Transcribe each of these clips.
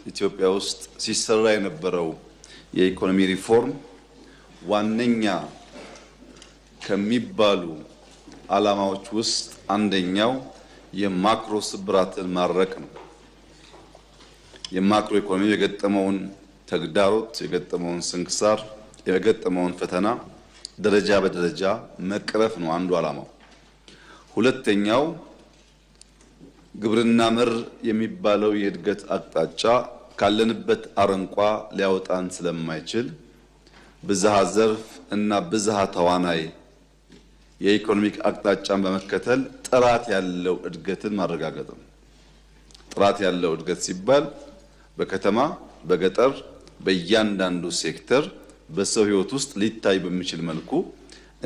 ኢትዮጵያ ውስጥ ሲሰራ የነበረው የኢኮኖሚ ሪፎርም ዋነኛ ከሚባሉ ዓላማዎች ውስጥ አንደኛው የማክሮ ስብራትን ማረቅ ነው። የማክሮ ኢኮኖሚ የገጠመውን ተግዳሮት፣ የገጠመውን ስንክሳር፣ የገጠመውን ፈተና ደረጃ በደረጃ መቅረፍ ነው አንዱ ዓላማው። ሁለተኛው ግብርና መር የሚባለው የእድገት አቅጣጫ ካለንበት አረንቋ ሊያወጣን ስለማይችል ብዝሃ ዘርፍ እና ብዝሃ ተዋናይ የኢኮኖሚክ አቅጣጫን በመከተል ጥራት ያለው እድገትን ማረጋገጥ ነው። ጥራት ያለው እድገት ሲባል በከተማ፣ በገጠር፣ በእያንዳንዱ ሴክተር በሰው ሕይወት ውስጥ ሊታይ በሚችል መልኩ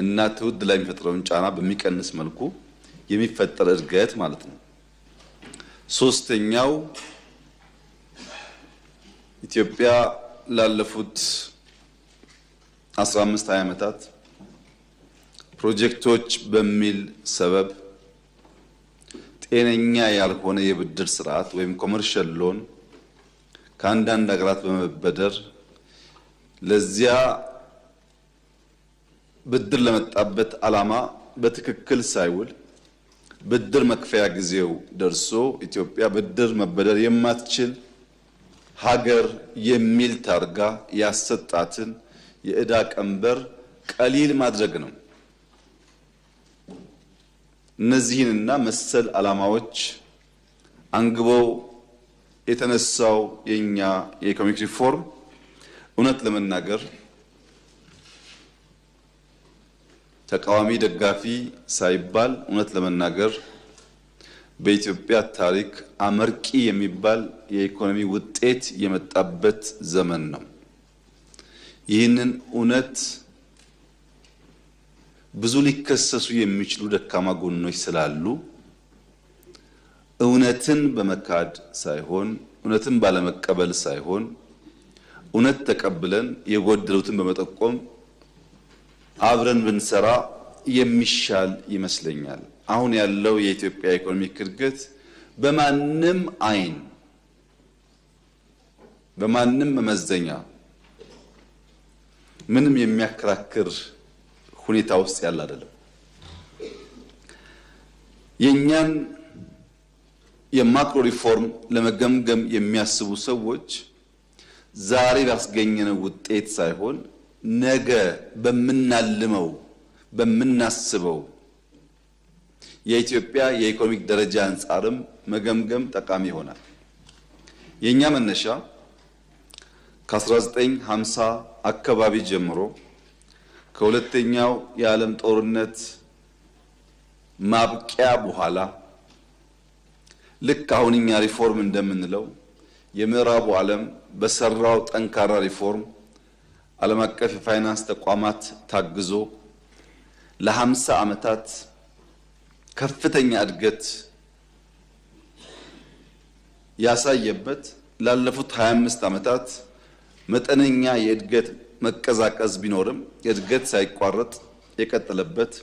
እና ትውልድ ላይ የሚፈጥረውን ጫና በሚቀንስ መልኩ የሚፈጠር እድገት ማለት ነው። ሶስተኛው ኢትዮጵያ ላለፉት 15-20 ዓመታት ፕሮጀክቶች በሚል ሰበብ ጤነኛ ያልሆነ የብድር ስርዓት ወይም ኮመርሻል ሎን ከአንዳንድ ሀገራት በመበደር ለዚያ ብድር ለመጣበት ዓላማ በትክክል ሳይውል ብድር መክፈያ ጊዜው ደርሶ ኢትዮጵያ ብድር መበደር የማትችል ሀገር የሚል ታርጋ ያሰጣትን የዕዳ ቀንበር ቀሊል ማድረግ ነው። እነዚህንና መሰል ዓላማዎች አንግበው የተነሳው የኛ የኢኮኖሚክ ሪፎርም እውነት ለመናገር ተቃዋሚ ደጋፊ ሳይባል እውነት ለመናገር በኢትዮጵያ ታሪክ አመርቂ የሚባል የኢኮኖሚ ውጤት የመጣበት ዘመን ነው። ይህንን እውነት ብዙ ሊከሰሱ የሚችሉ ደካማ ጎኖች ስላሉ እውነትን በመካድ ሳይሆን እውነትን ባለመቀበል ሳይሆን እውነት ተቀብለን የጎደሉትን በመጠቆም አብረን ብንሰራ የሚሻል ይመስለኛል። አሁን ያለው የኢትዮጵያ ኢኮኖሚክ እድገት በማንም አይን በማንም መመዘኛ ምንም የሚያከራክር ሁኔታ ውስጥ ያለ አይደለም። የኛን የማክሮ ሪፎርም ለመገምገም የሚያስቡ ሰዎች ዛሬ ባስገኘነው ውጤት ሳይሆን ነገ በምናልመው በምናስበው የኢትዮጵያ የኢኮኖሚክ ደረጃ አንጻርም መገምገም ጠቃሚ ይሆናል። የኛ መነሻ ከ1950 አካባቢ ጀምሮ ከሁለተኛው የዓለም ጦርነት ማብቂያ በኋላ ልክ አሁን እኛ ሪፎርም እንደምንለው የምዕራቡ ዓለም በሰራው ጠንካራ ሪፎርም ዓለም አቀፍ የፋይናንስ ተቋማት ታግዞ ለ50 ዓመታት ከፍተኛ እድገት ያሳየበት ላለፉት 25 ዓመታት መጠነኛ የእድገት መቀዛቀዝ ቢኖርም የእድገት ሳይቋረጥ የቀጠለበት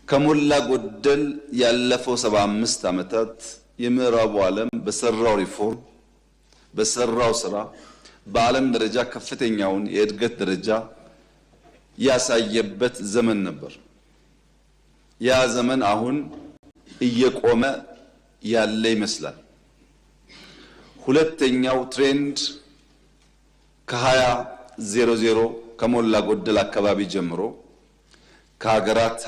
ከሞላ ጎደል ያለፈው 75 ዓመታት የምዕራቡ ዓለም በሰራው ሪፎርም በሰራው ስራ በዓለም ደረጃ ከፍተኛውን የእድገት ደረጃ ያሳየበት ዘመን ነበር። ያ ዘመን አሁን እየቆመ ያለ ይመስላል። ሁለተኛው ትሬንድ ከ2000 ከሞላ ጎደል አካባቢ ጀምሮ ከሀገራት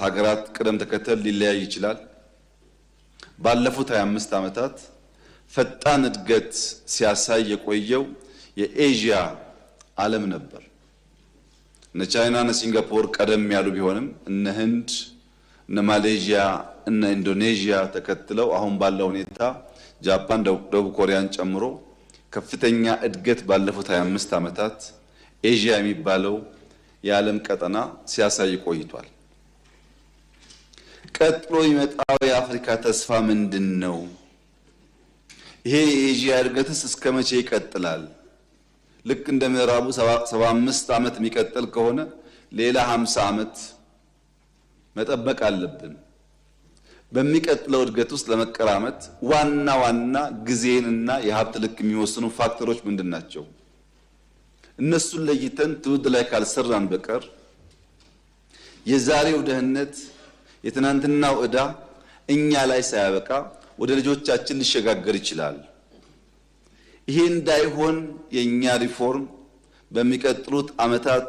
ቅደም ተከተል ሊለያይ ይችላል። ባለፉት 25 ዓመታት ፈጣን እድገት ሲያሳይ የቆየው የኤዥያ ዓለም ነበር። እነ ቻይና እና ሲንጋፖር ቀደም ያሉ ቢሆንም እነ ህንድ፣ እነ ማሌዥያ እና ኢንዶኔዥያ ተከትለው አሁን ባለው ሁኔታ ጃፓን፣ ደቡብ ኮሪያን ጨምሮ ከፍተኛ እድገት ባለፉት 25 ዓመታት ኤዥያ የሚባለው የዓለም ቀጠና ሲያሳይ ቆይቷል። ቀጥሎ የሚመጣው የአፍሪካ ተስፋ ምንድነው? ይሄ የኤዥያ እድገትስ እስከመቼ ይቀጥላል? ልክ እንደ ምዕራቡ 75 ዓመት የሚቀጥል ከሆነ ሌላ 50 ዓመት መጠበቅ አለብን። በሚቀጥለው እድገት ውስጥ ለመቀራመት ዋና ጊዜንና የሀብት ልክ የሚወስኑ ፋክተሮች ምንድናቸው? እነሱን ለይተን ትውልድ ላይ ካልሰራን በቀር የዛሬው ደህንነት የትናንትናው ዕዳ እኛ ላይ ሳያበቃ ወደ ልጆቻችን ሊሸጋገር ይችላል። ይሄ እንዳይሆን የኛ ሪፎርም በሚቀጥሉት ዓመታት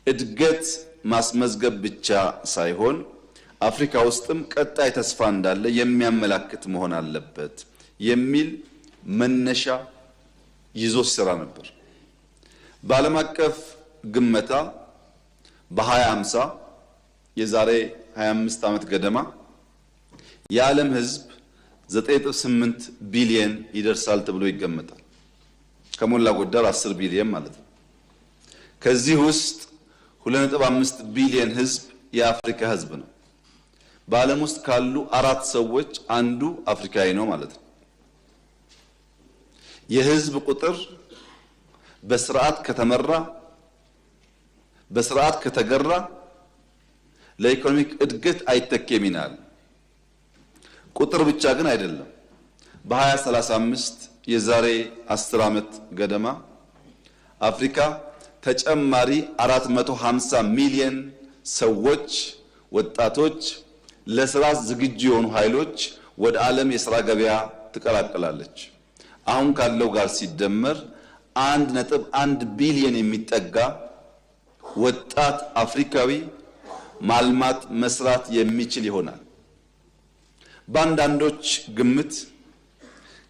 እድገት ማስመዝገብ ብቻ ሳይሆን አፍሪካ ውስጥም ቀጣይ ተስፋ እንዳለ የሚያመላክት መሆን አለበት የሚል መነሻ ይዞ ሲሰራ ነበር። በዓለም አቀፍ ግመታ በ2050 የዛሬ 25 ዓመት ገደማ የዓለም ሕዝብ 9.8 ቢሊየን ይደርሳል ተብሎ ይገመታል። ከሞላ ጎደል 10 ቢሊየን ማለት ነው። ከዚህ ውስጥ 2.5 ቢሊየን ሕዝብ የአፍሪካ ሕዝብ ነው። በዓለም ውስጥ ካሉ 4 ሰዎች አንዱ አፍሪካዊ ነው ማለት ነው። የሕዝብ ቁጥር በስርዓት ከተመራ በስርዓት ከተገራ ለኢኮኖሚክ እድገት አይተኬም ይናል። ቁጥር ብቻ ግን አይደለም። በ2035 የዛሬ 10 ዓመት ገደማ አፍሪካ ተጨማሪ 450 ሚሊዮን ሰዎች ወጣቶች ለስራ ዝግጁ የሆኑ ኃይሎች ወደ ዓለም የሥራ ገበያ ትቀላቀላለች። አሁን ካለው ጋር ሲደመር 1.1 ቢሊዮን የሚጠጋ ወጣት አፍሪካዊ ማልማት መስራት የሚችል ይሆናል። በአንዳንዶች ግምት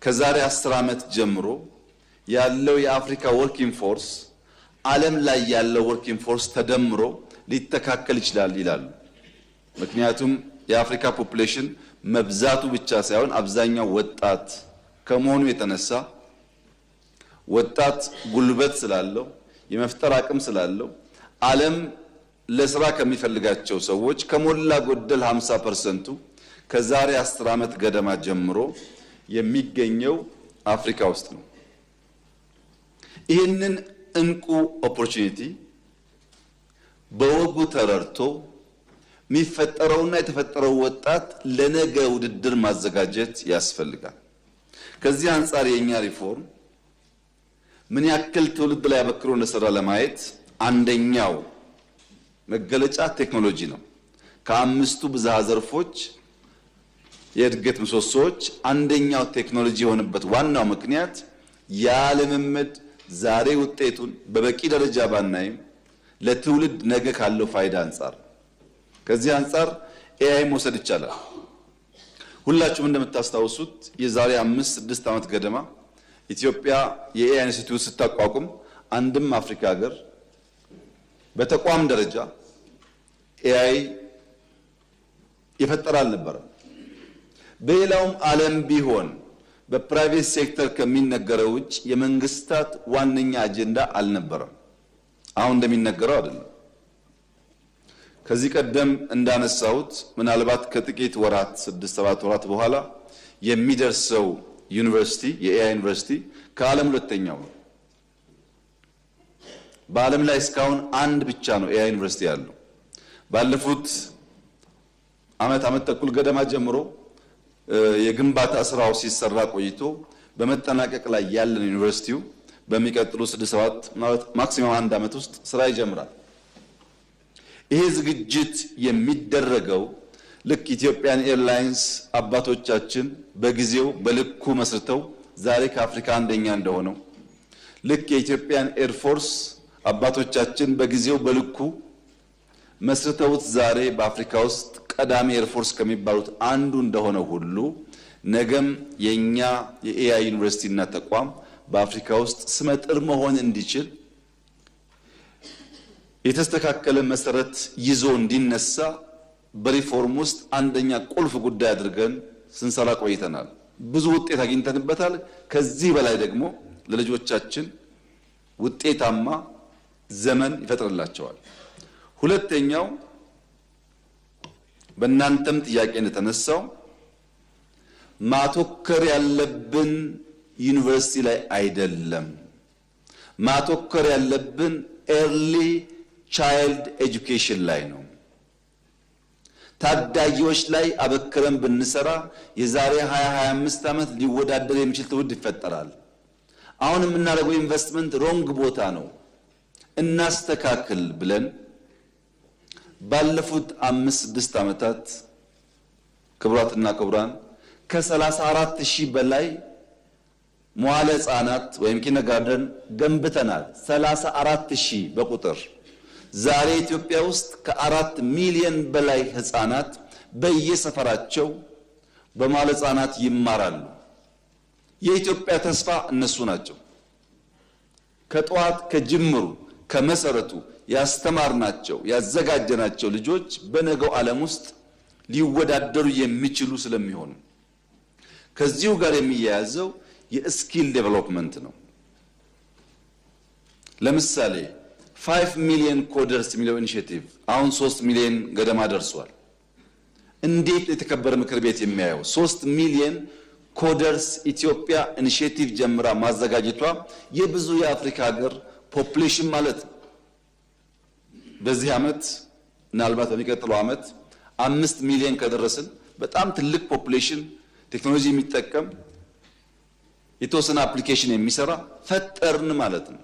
ከዛሬ 10 ዓመት ጀምሮ ያለው የአፍሪካ ወርኪንግ ፎርስ ዓለም ላይ ያለው ወርኪንግ ፎርስ ተደምሮ ሊተካከል ይችላል ይላሉ። ምክንያቱም የአፍሪካ ፖፑሌሽን መብዛቱ ብቻ ሳይሆን አብዛኛው ወጣት ከመሆኑ የተነሳ ወጣት ጉልበት ስላለው የመፍጠር አቅም ስላለው ዓለም ለስራ ከሚፈልጋቸው ሰዎች ከሞላ ጎደል 50% ከዛሬ 10 ዓመት ገደማ ጀምሮ የሚገኘው አፍሪካ ውስጥ ነው። ይህንን እንቁ ኦፖርቹኒቲ በወጉ ተረድቶ የሚፈጠረውና የተፈጠረው ወጣት ለነገ ውድድር ማዘጋጀት ያስፈልጋል። ከዚህ አንጻር የኛ ሪፎርም ምን ያክል ትውልድ ላይ አበክሮ እንደሰራ ለማየት አንደኛው መገለጫ ቴክኖሎጂ ነው። ከአምስቱ ብዝሃ ዘርፎች የእድገት ምሰሶዎች አንደኛው ቴክኖሎጂ የሆነበት ዋናው ምክንያት ያለመመድ ዛሬ ውጤቱን በበቂ ደረጃ ባናይም ለትውልድ ነገ ካለው ፋይዳ አንጻር ከዚህ አንጻር ኤአይ መውሰድ ይቻላል። ሁላችሁም እንደምታስታውሱት የዛሬ 5-6 ዓመት ገደማ ኢትዮጵያ የኤአይ ኢንስቲትዩት ስታቋቁም አንድም አፍሪካ ሀገር በተቋም ደረጃ ኤአይ ይፈጠር አልነበረም። በሌላውም ዓለም ቢሆን በፕራይቬት ሴክተር ከሚነገረው ውጭ የመንግስታት ዋነኛ አጀንዳ አልነበረም። አሁን እንደሚነገረው አይደለም። ከዚህ ቀደም እንዳነሳሁት ምናልባት ከጥቂት ወራት 6-7 ወራት በኋላ የሚደርሰው ዩኒቨርሲቲ የኤአይ ዩኒቨርሲቲ ከዓለም ሁለተኛው ነው። በዓለም ላይ እስካሁን አንድ ብቻ ነው ኤአይ ዩኒቨርሲቲ ያለው። ባለፉት ዓመት ተኩል ገደማ ጀምሮ የግንባታ ስራው ሲሰራ ቆይቶ በመጠናቀቅ ላይ ያለን ዩኒቨርሲቲው በሚቀጥሉ 6-7 ማለት ማክሲመም 1 ዓመት ውስጥ ስራ ይጀምራል። ይሄ ዝግጅት የሚደረገው ልክ ኢትዮጵያን ኤርላይንስ አባቶቻችን በጊዜው በልኩ መስርተው ዛሬ ከአፍሪካ አንደኛ እንደሆነው ልክ የኢትዮጵያን ኤር ፎርስ አባቶቻችን በጊዜው በልኩ መስርተውት ዛሬ በአፍሪካ ውስጥ ቀዳሚ ኤር ፎርስ ከሚባሉት አንዱ እንደሆነ ሁሉ ነገም የኛ የኤአይ ዩኒቨርሲቲና ተቋም በአፍሪካ ውስጥ ስመጥር መሆን እንዲችል የተስተካከለ መሰረት ይዞ እንዲነሳ በሪፎርም ውስጥ አንደኛ ቁልፍ ጉዳይ አድርገን ስንሰራ ቆይተናል። ብዙ ውጤት አግኝተንበታል። ከዚህ በላይ ደግሞ ለልጆቻችን ውጤታማ ዘመን ይፈጥርላቸዋል። ሁለተኛው በእናንተም ጥያቄ እንደተነሳው ማተኮር ያለብን ዩኒቨርሲቲ ላይ አይደለም። ማተኮር ያለብን ኤርሊ ቻይልድ ኤጁኬሽን ላይ ነው። ታዳጊዎች ላይ አበክረን ብንሰራ የዛሬ 20-25 ዓመት ሊወዳደር የሚችል ትውልድ ይፈጠራል። አሁን የምናደርገው ኢንቨስትመንት ሮንግ ቦታ ነው፣ እናስተካክል ብለን ባለፉት 5-6 ዓመታት ክቡራትና ክቡራን ከ34,000 በላይ መዋለ ሕፃናት ወይም ኪንደርጋርተን ገንብተናል። 34,000 በቁጥር። ዛሬ ኢትዮጵያ ውስጥ ከ4 ሚሊዮን በላይ ሕፃናት በየሰፈራቸው በመዋለ ሕፃናት ይማራሉ። የኢትዮጵያ ተስፋ እነሱ ናቸው። ከጠዋት ከጅምሩ ከመሰረቱ ያስተማርናቸው ያዘጋጀናቸው ልጆች በነገው ዓለም ውስጥ ሊወዳደሩ የሚችሉ ስለሚሆኑ ከዚሁ ጋር የሚያያዘው የስኪል ዴቨሎፕመንት ነው። ለምሳሌ 5 ሚሊዮን ኮደርስ የሚለው ኢኒሺየቲቭ አሁን 3 ሚሊዮን ገደማ ደርሷል። እንዴት የተከበረ ምክር ቤት የሚያየው 3 ሚሊዮን ኮደርስ ኢትዮጵያ ኢኒሺየቲቭ ጀምራ ማዘጋጀቷ የብዙ የአፍሪካ ሀገር ፖፑሌሽን ማለት ነው። በዚህ ዓመት ምናልባት በሚቀጥለው ዓመት 5 ሚሊዮን ከደረስን በጣም ትልቅ ፖፑሌሽን ቴክኖሎጂ የሚጠቀም የተወሰነ አፕሊኬሽን የሚሰራ ፈጠርን ማለት ነው።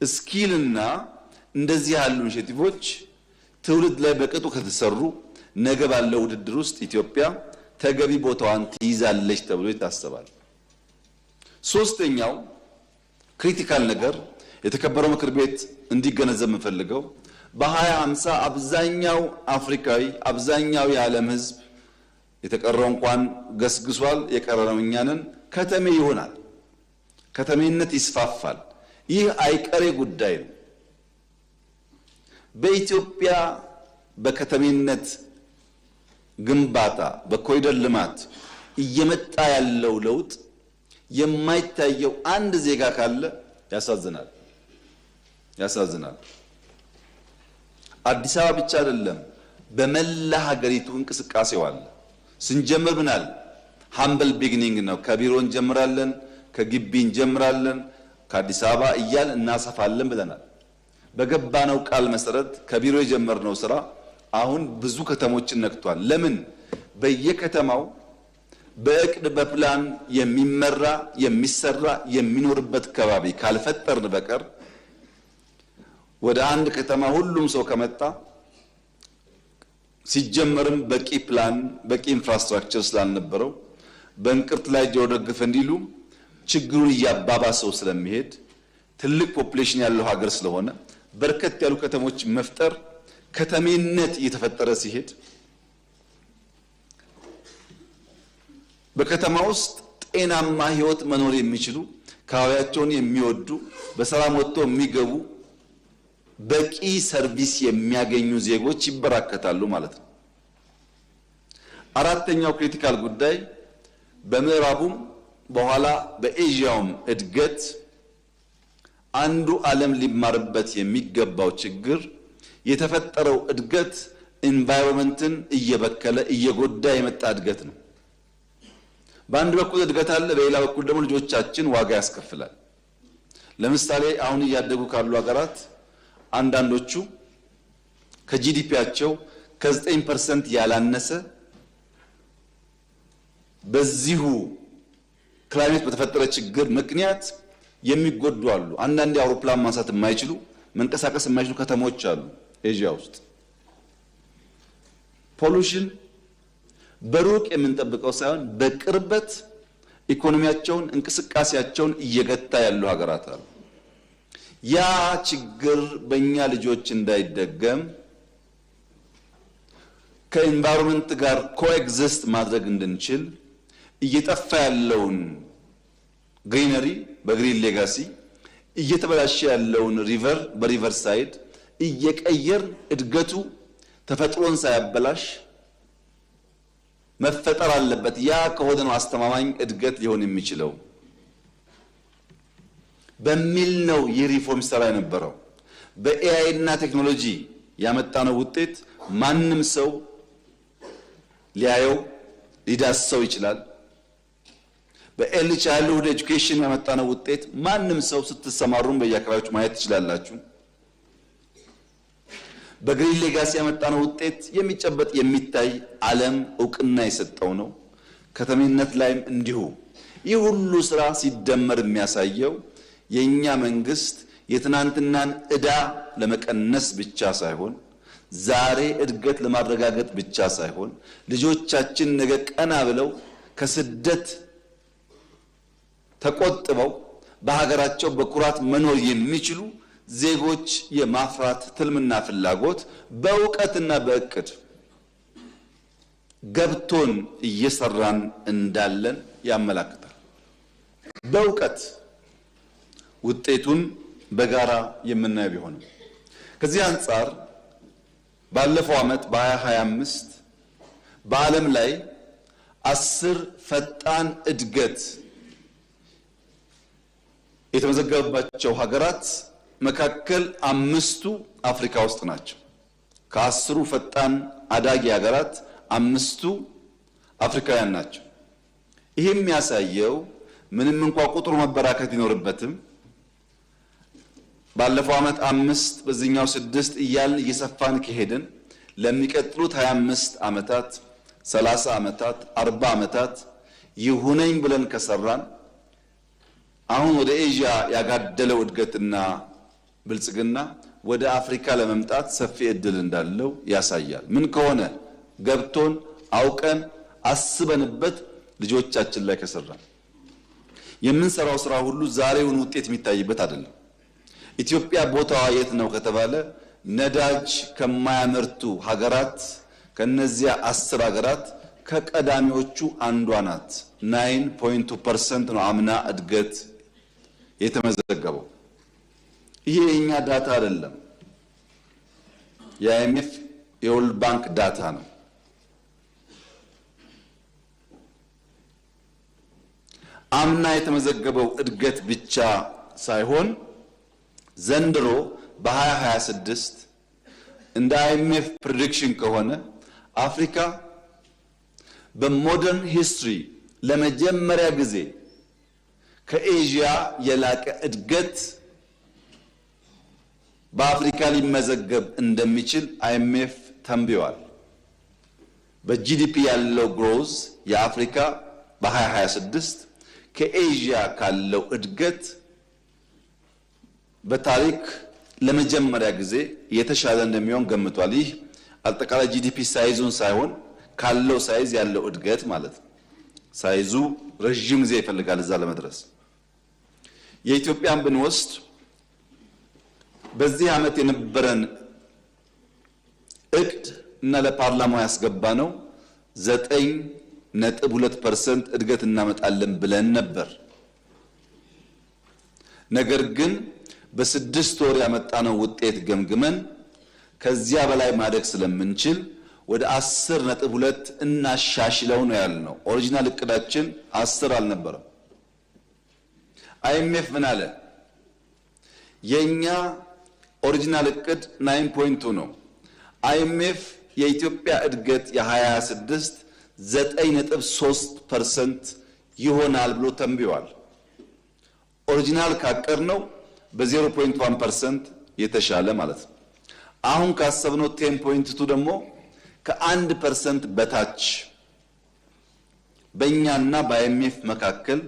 ስኪልና እንደዚህ ያሉ ኢኒሺየቲቮች ትውልድ ላይ በቅጡ ከተሰሩ ነገ ባለው ውድድር ውስጥ ኢትዮጵያ ተገቢ ቦታዋን ትይዛለች ተብሎ ይታሰባል። ሶስተኛው ክሪቲካል ነገር የተከበረው ምክር ቤት እንዲገነዘብ የምፈልገው በ2050 አብዛኛው አፍሪካዊ አብዛኛው የዓለም ሕዝብ የተቀረው እንኳን ገስግሷል የቀረነው እኛንን ከተሜ ይሆናል። ከተሜነት ይስፋፋል። ይህ አይቀሬ ጉዳይ ነው። በኢትዮጵያ በከተሜነት ግንባታ በኮሪደር ልማት እየመጣ ያለው ለውጥ የማይታየው አንድ ዜጋ ካለ ያሳዝናል። አዲስ አበባ ብቻ አይደለም፣ በመላ ሀገሪቱ እንቅስቃሴው አለ። ስንጀምር ምናል ሃምብል ቢግኒንግ ነው። ከቢሮ እንጀምራለን፣ ከግቢ እንጀምራለን፣ ከአዲስ አበባ እያል እናሰፋለን ብለናል። በገባነው ቃል መሰረት ከቢሮ የጀመርነው ስራ አሁን ብዙ ከተሞችን ነክቷል። ለምን? በየከተማው በእቅድ በፕላን የሚመራ የሚሰራ የሚኖርበት ከባቢ ካልፈጠርን በቀር ወደ አንድ ከተማ ሁሉም ሰው ከመጣ ሲጀመርም በቂ ፕላን በቂ ኢንፍራስትራክቸር ስላልነበረው በእንቅርት ላይ ጆሮ ደግፍ እንዲሉ ችግሩን እያባባሰው ስለሚሄድ ትልቅ ፖፑሌሽን ያለው ሀገር ስለሆነ በርከት ያሉ ከተሞች መፍጠር ከተሜነት እየተፈጠረ ሲሄድ በከተማ ውስጥ ጤናማ ህይወት መኖር የሚችሉ ካባቢያቸውን የሚወዱ በሰላም ወጥተው የሚገቡ በቂ ሰርቪስ የሚያገኙ ዜጎች ይበራከታሉ ማለት ነው። አራተኛው ክሪቲካል ጉዳይ በምዕራቡም በኋላ በኤዥያውም እድገት አንዱ ዓለም ሊማርበት የሚገባው ችግር የተፈጠረው እድገት ኢንቫይሮንመንትን እየበከለ እየጎዳ የመጣ እድገት ነው። በአንድ በኩል እድገት አለ፣ በሌላ በኩል ደግሞ ልጆቻችን ዋጋ ያስከፍላል። ለምሳሌ አሁን እያደጉ ካሉ ሀገራት አንዳንዶቹ ከጂዲፒያቸው ከ9% ያላነሰ በዚሁ ክላይሜት በተፈጠረ ችግር ምክንያት የሚጎዱ አሉ። አንዳንድ አውሮፕላን ማንሳት የማይችሉ መንቀሳቀስ የማይችሉ ከተሞች አሉ ኤዥያ ውስጥ። ፖሉሽን በሩቅ የምንጠብቀው ሳይሆን በቅርበት ኢኮኖሚያቸውን እንቅስቃሴያቸውን እየገታ ያሉ ሀገራት አሉ። ያ ችግር በእኛ ልጆች እንዳይደገም ከኢንቫይሮንመንት ጋር ኮኤግዚስት ማድረግ እንድንችል እየጠፋ ያለውን ግሪነሪ በግሪን ሌጋሲ እየተበላሸ ያለውን ሪቨር በሪቨር ሳይድ እየቀየር እድገቱ ተፈጥሮን ሳያበላሽ መፈጠር አለበት። ያ ከሆነ ነው አስተማማኝ እድገት ሊሆን የሚችለው በሚል ነው የሪፎርም ስራ የነበረው። በኤአይ እና ቴክኖሎጂ ያመጣነው ውጤት ማንም ሰው ሊያየው ሊዳስሰው ይችላል። በኤርሊ ቻይልድሁድ ኤጁኬሽን ያመጣነው ውጤት ማንም ሰው ስትሰማሩም በየአካባቢዎች ማየት ትችላላችሁ። በግሪን ሌጋሲ ያመጣነው ውጤት የሚጨበጥ የሚታይ ዓለም እውቅና የሰጠው ነው። ከተሜነት ላይም እንዲሁ። ይህ ሁሉ ስራ ሲደመር የሚያሳየው የኛ መንግስት የትናንትናን ዕዳ ለመቀነስ ብቻ ሳይሆን ዛሬ እድገት ለማረጋገጥ ብቻ ሳይሆን ልጆቻችን ነገ ቀና ብለው ከስደት ተቆጥበው በሀገራቸው በኩራት መኖር የሚችሉ ዜጎች የማፍራት ትልምና ፍላጎት በእውቀትና በእቅድ ገብቶን እየሰራን እንዳለን ያመለክታል። በእውቀት ውጤቱን በጋራ የምናየው ቢሆንም ከዚህ አንጻር ባለፈው ዓመት በ2025 በዓለም ላይ 10 ፈጣን እድገት የተመዘገበባቸው ሀገራት መካከል 5ቱ አፍሪካ ውስጥ ናቸው። ከ10ሩ ፈጣን አዳጊ ሀገራት 5ቱ አፍሪካውያን ናቸው። ይህም የሚያሳየው ምንም እንኳን ቁጥሩ መበራከት ይኖርበትም ባለፈው ዓመት 5 በዚህኛው 6 እያልን እየሰፋን ከሄድን ለሚቀጥሉት 25 ዓመታት 30 ዓመታት 40 ዓመታት ይሁነኝ ብለን ከሰራን አሁን ወደ ኤዥያ ያጋደለው እድገትና ብልጽግና ወደ አፍሪካ ለመምጣት ሰፊ እድል እንዳለው ያሳያል። ምን ከሆነ ገብቶን አውቀን አስበንበት ልጆቻችን ላይ ከሰራን የምንሰራው ስራ ሁሉ ዛሬውን ውጤት የሚታይበት አይደለም። ኢትዮጵያ ቦታዋ የት ነው ከተባለ ነዳጅ ከማያመርቱ ሀገራት ከነዚያ 10 ሀገራት ከቀዳሚዎቹ አንዷ ናት። 9.2% ነው አምና እድገት የተመዘገበው። ይሄ የኛ ዳታ አይደለም፣ የአይኤምኤፍ የወርልድ ባንክ ዳታ ነው። አምና የተመዘገበው እድገት ብቻ ሳይሆን ዘንድሮ በ2026 እንደ አይኤምኤፍ ፕሬዲክሽን ከሆነ አፍሪካ በሞደርን ሂስትሪ ለመጀመሪያ ጊዜ ከኤዥያ የላቀ እድገት በአፍሪካ ሊመዘገብ እንደሚችል አይኤምኤፍ ተንብዮአል። በጂዲፒ ያለው ግሮዝ የአፍሪካ በ2026 ከኤዥያ ካለው እድገት በታሪክ ለመጀመሪያ ጊዜ የተሻለ እንደሚሆን ገምቷል። ይህ አጠቃላይ ጂዲፒ ሳይዙን ሳይሆን ካለው ሳይዝ ያለው እድገት ማለት ነው። ሳይዙ ረጅም ጊዜ ይፈልጋል እዛ ለመድረስ። የኢትዮጵያን ብንወስድ በዚህ ዓመት የነበረን እቅድ እና ለፓርላማው ያስገባነው 9.2% እድገት እናመጣለን ብለን ነበር። ነገር ግን በ6 ወር ያመጣነው ውጤት ገምግመን ከዚያ በላይ ማደግ ስለምንችል ወደ 10.2 እናሻሽለው ነው ያልነው። ኦሪጂናል እቅዳችን 10 አልነበረም። አይኤምኤፍ ምን አለ? የኛ ኦሪጂናል እቅድ 9.2 ነው። አይኤምኤፍ የኢትዮጵያ እድገት የ2026 9.3% ይሆናል ብሎ ተንብዮአል። ኦሪጂናል ካቀድነው በ0.1% የተሻለ ማለት ነው። አሁን ካሰብነው 10.2 ደግሞ ከ1% በታች በእኛና በአይኤምኤፍ መካከል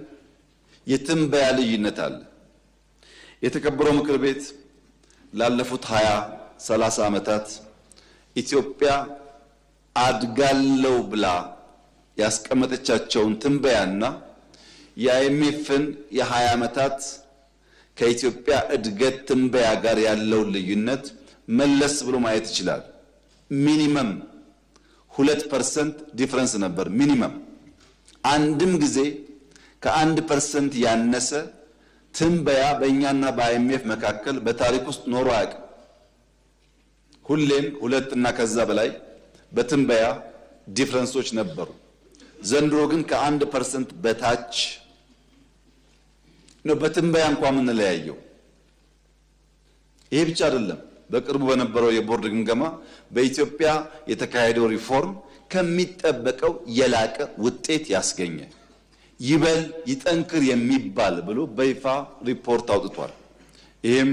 የትንበያ ልዩነት አለ። የተከበረው ምክር ቤት ላለፉት 20-30 ዓመታት ኢትዮጵያ አድጋለው ብላ ያስቀመጠቻቸውን ትንበያና የአይኤምኤፍን የ20 ዓመታት ከኢትዮጵያ እድገት ትንበያ ጋር ያለው ልዩነት መለስ ብሎ ማየት ይችላል። ሚኒመም 2% ዲፈረንስ ነበር። ሚኒመም አንድም ጊዜ ከ1% ያነሰ ትንበያ በእኛና በአይኤምኤፍ መካከል በታሪክ ውስጥ ኖሮ አያውቅም። ሁሌም 2 እና ከዛ በላይ በትንበያ ዲፈረንሶች ነበሩ። ዘንድሮ ግን ከ1% በታች ነው በትንበያ እንኳን የምንለያየው። ይሄ ብቻ አይደለም። በቅርቡ በነበረው የቦርድ ግምገማ በኢትዮጵያ የተካሄደው ሪፎርም ከሚጠበቀው የላቀ ውጤት ያስገኘ ይበል ይጠንክር የሚባል ብሎ በይፋ ሪፖርት አውጥቷል። ይሄም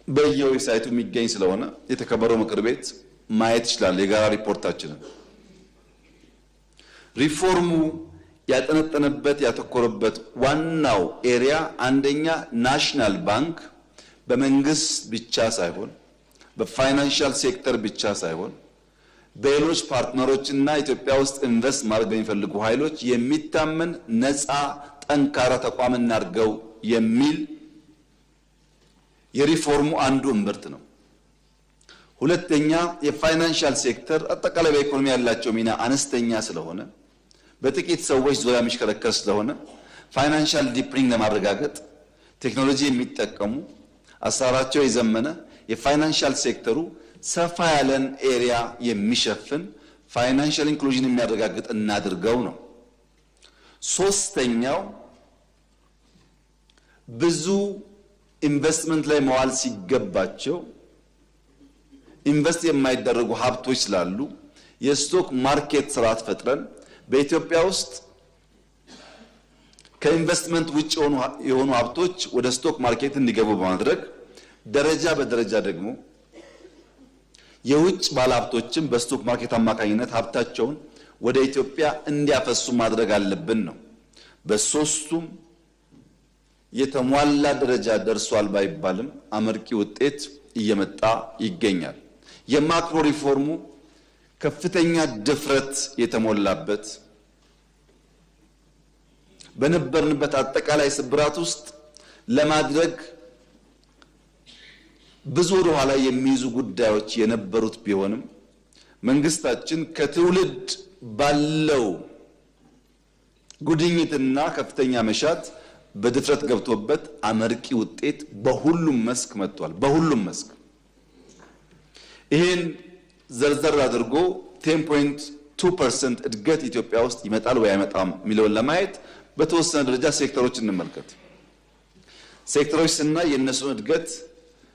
በየዌብሳይቱ የሚገኝ ስለሆነ የተከበረው ምክር ቤት ማየት ይችላል። የጋራ ሪፖርታችንን ሪፎርሙ ያጠነጠነበት ያተኮረበት ዋናው ኤሪያ አንደኛ ናሽናል ባንክ በመንግስት ብቻ ሳይሆን በፋይናንሻል ሴክተር ብቻ ሳይሆን በሌሎች ፓርትነሮችና ኢትዮጵያ ውስጥ ኢንቨስት ማድረግ በሚፈልጉ ኃይሎች የሚታመን ነፃ ጠንካራ ተቋም እናድርገው የሚል የሪፎርሙ አንዱ እምብርት ነው። ሁለተኛ የፋይናንሻል ሴክተር አጠቃላይ በኢኮኖሚ ያላቸው ሚና አነስተኛ ስለሆነ በጥቂት ሰዎች ዙሪያ የሚሽከረከር ስለሆነ ፋይናንሻል ዲፕሪንግ ለማረጋገጥ ቴክኖሎጂ የሚጠቀሙ አሰራራቸው የዘመነ የፋይናንሻል ሴክተሩ ሰፋ ያለን ኤሪያ የሚሸፍን ፋይናንሻል ኢንክሉዥን የሚያረጋግጥ እናድርገው ነው። ሶስተኛው ብዙ ኢንቨስትመንት ላይ መዋል ሲገባቸው ኢንቨስት የማይደረጉ ሀብቶች ስላሉ የስቶክ ማርኬት ስርዓት ፈጥረን በኢትዮጵያ ውስጥ ከኢንቨስትመንት ውጭ የሆኑ ሀብቶች ወደ ስቶክ ማርኬት እንዲገቡ በማድረግ ደረጃ በደረጃ ደግሞ የውጭ ባለሀብቶችን በስቶክ ማርኬት አማካኝነት ሀብታቸውን ወደ ኢትዮጵያ እንዲያፈሱ ማድረግ አለብን ነው። በሶስቱም የተሟላ ደረጃ ደርሷል ባይባልም አመርቂ ውጤት እየመጣ ይገኛል። የማክሮ ሪፎርሙ ከፍተኛ ድፍረት የተሞላበት በነበርንበት አጠቃላይ ስብራት ውስጥ ለማድረግ ብዙ ወደ ኋላ የሚይዙ ጉዳዮች የነበሩት ቢሆንም መንግስታችን ከትውልድ ባለው ጉድኝትና ከፍተኛ መሻት በድፍረት ገብቶበት አመርቂ ውጤት በሁሉም መስክ መጥቷል። በሁሉም መስክ ይሄን ዘርዘር አድርጎ 10.2% እድገት ኢትዮጵያ ውስጥ ይመጣል ወይ አይመጣም የሚለውን ለማየት በተወሰነ ደረጃ ሴክተሮች እንመልከት። ሴክተሮች ስናይ የነሱን እድገት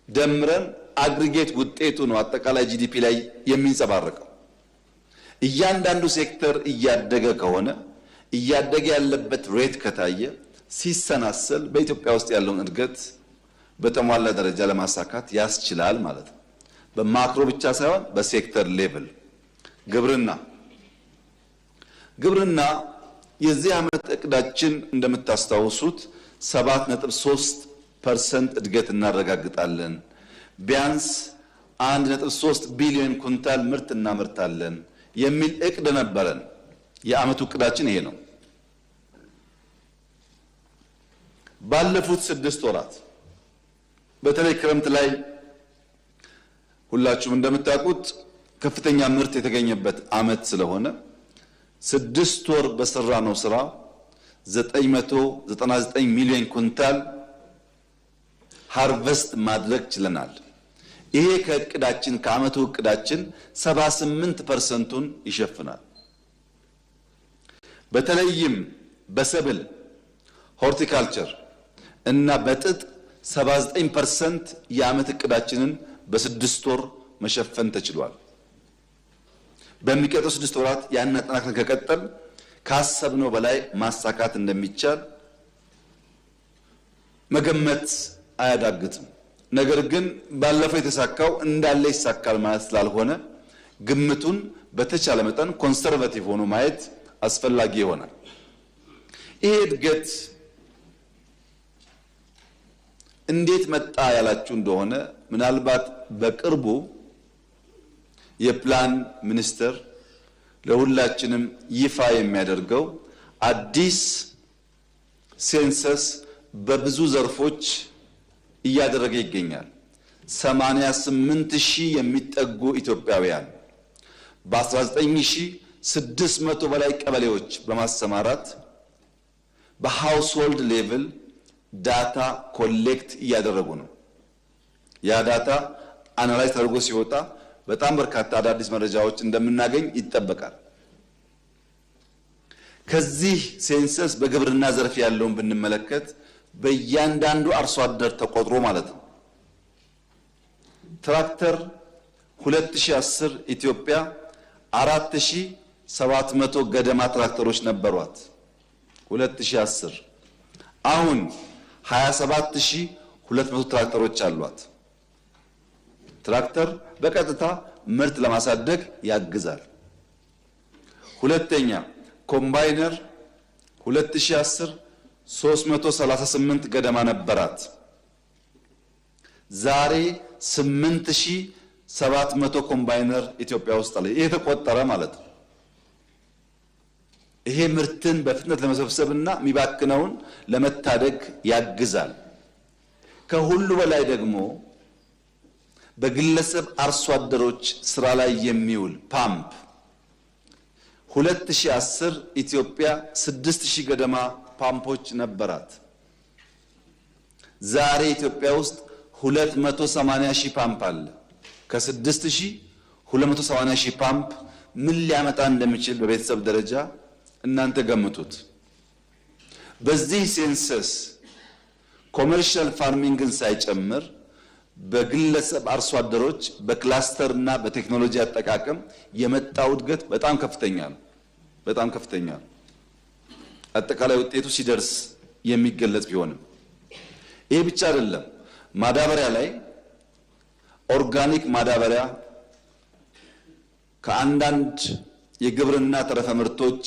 ደምረን አግሪጌት ውጤቱ ነው አጠቃላይ ጂዲፒ ላይ የሚንጸባረቀው። እያንዳንዱ ሴክተር እያደገ ከሆነ እያደገ ያለበት ሬት ከታየ ሲሰናሰል በኢትዮጵያ ውስጥ ያለውን እድገት በተሟላ ደረጃ ለማሳካት ያስችላል ማለት ነው። በማክሮ ብቻ ሳይሆን በሴክተር ሌቭል ግብርና የዚህ ዓመት እቅዳችን እንደምታስታውሱት 7.3% እድገት እናረጋግጣለን። ቢያንስ 1.3 ቢሊዮን ኩንታል ምርት እናመርታለን የሚል እቅድ ነበረን። የዓመቱ እቅዳችን ይሄ ነው። ባለፉት 6 ወራት በተለይ ክረምት ላይ ሁላችሁም እንደምታውቁት ከፍተኛ ምርት የተገኘበት ዓመት ስለሆነ 6 ወር በሰራነው ስራ 999 ሚሊዮን ኩንታል ሃርቨስት ማድረግ ችለናል። ይሄ ከእቅዳችን ከዓመቱ እቅዳችን 78%ን ይሸፍናል። በተለይም በሰብል ሆርቲካልቸር እና በጥጥ 79% የዓመት እቅዳችንን በ6 ወር መሸፈን ተችሏል። በሚቀጥለው 6 ወራት ያን አጠናክረን ከቀጠል ካሰብነው በላይ ማሳካት እንደሚቻል መገመት አያዳግትም። ነገር ግን ባለፈው የተሳካው እንዳለ ይሳካል ማለት ስላልሆነ ግምቱን በተቻለ መጠን ኮንሰርቫቲቭ ሆኖ ማየት አስፈላጊ ይሆናል። ይሄ እድገት እንዴት መጣ ያላችሁ እንደሆነ ምናልባት በቅርቡ የፕላን ሚኒስተር ለሁላችንም ይፋ የሚያደርገው አዲስ ሴንሰስ በብዙ ዘርፎች እያደረገ ይገኛል። 88,000 የሚጠጉ ኢትዮጵያውያን በ19,600 በላይ ቀበሌዎች በማሰማራት በሃውስሆልድ ሌቭል ዳታ ኮሌክት እያደረጉ ነው። ያ ዳታ አናላይዝ ተደርጎ ሲወጣ በጣም በርካታ አዳዲስ መረጃዎች እንደምናገኝ ይጠበቃል። ከዚህ ሴንሰስ በግብርና ዘርፍ ያለውን ብንመለከት በእያንዳንዱ አርሶ አደር ተቆጥሮ ማለት ነው። ትራክተር 2010 ኢትዮጵያ 4700 ገደማ ትራክተሮች ነበሯት 2010። አሁን 27200 ትራክተሮች አሏት። ትራክተር በቀጥታ ምርት ለማሳደግ ያግዛል። ሁለተኛ ኮምባይነር 2010 338 ገደማ ነበራት። ዛሬ 8700 ኮምባይነር ኢትዮጵያ ውስጥ አለ። ይሄ ተቆጠረ ማለት ነው። ይሄ ምርትን በፍጥነት ለመሰብሰብና የሚባክነውን ለመታደግ ያግዛል። ከሁሉ በላይ ደግሞ በግለሰብ አርሶ አደሮች ስራ ላይ የሚውል ፓምፕ 2010 ኢትዮጵያ 6000 ገደማ ፓምፖች ነበራት። ዛሬ ኢትዮጵያ ውስጥ 280,000 ፓምፕ አለ። ከ6000 280,000 ፓምፕ ምን ሊያመጣ እንደሚችል በቤተሰብ ደረጃ እናንተ ገምቱት። በዚህ ሴንሰስ ኮመርሻል ፋርሚንግን ሳይጨምር በግለሰብ አርሶ አደሮች በክላስተርና በቴክኖሎጂ አጠቃቀም የመጣው እድገት በጣም ከፍተኛ ነው። በጣም ከፍተኛ ነው። አጠቃላይ ውጤቱ ሲደርስ የሚገለጽ ቢሆንም ይሄ ብቻ አይደለም። ማዳበሪያ ላይ ኦርጋኒክ ማዳበሪያ ከአንዳንድ የግብርና ተረፈ ምርቶች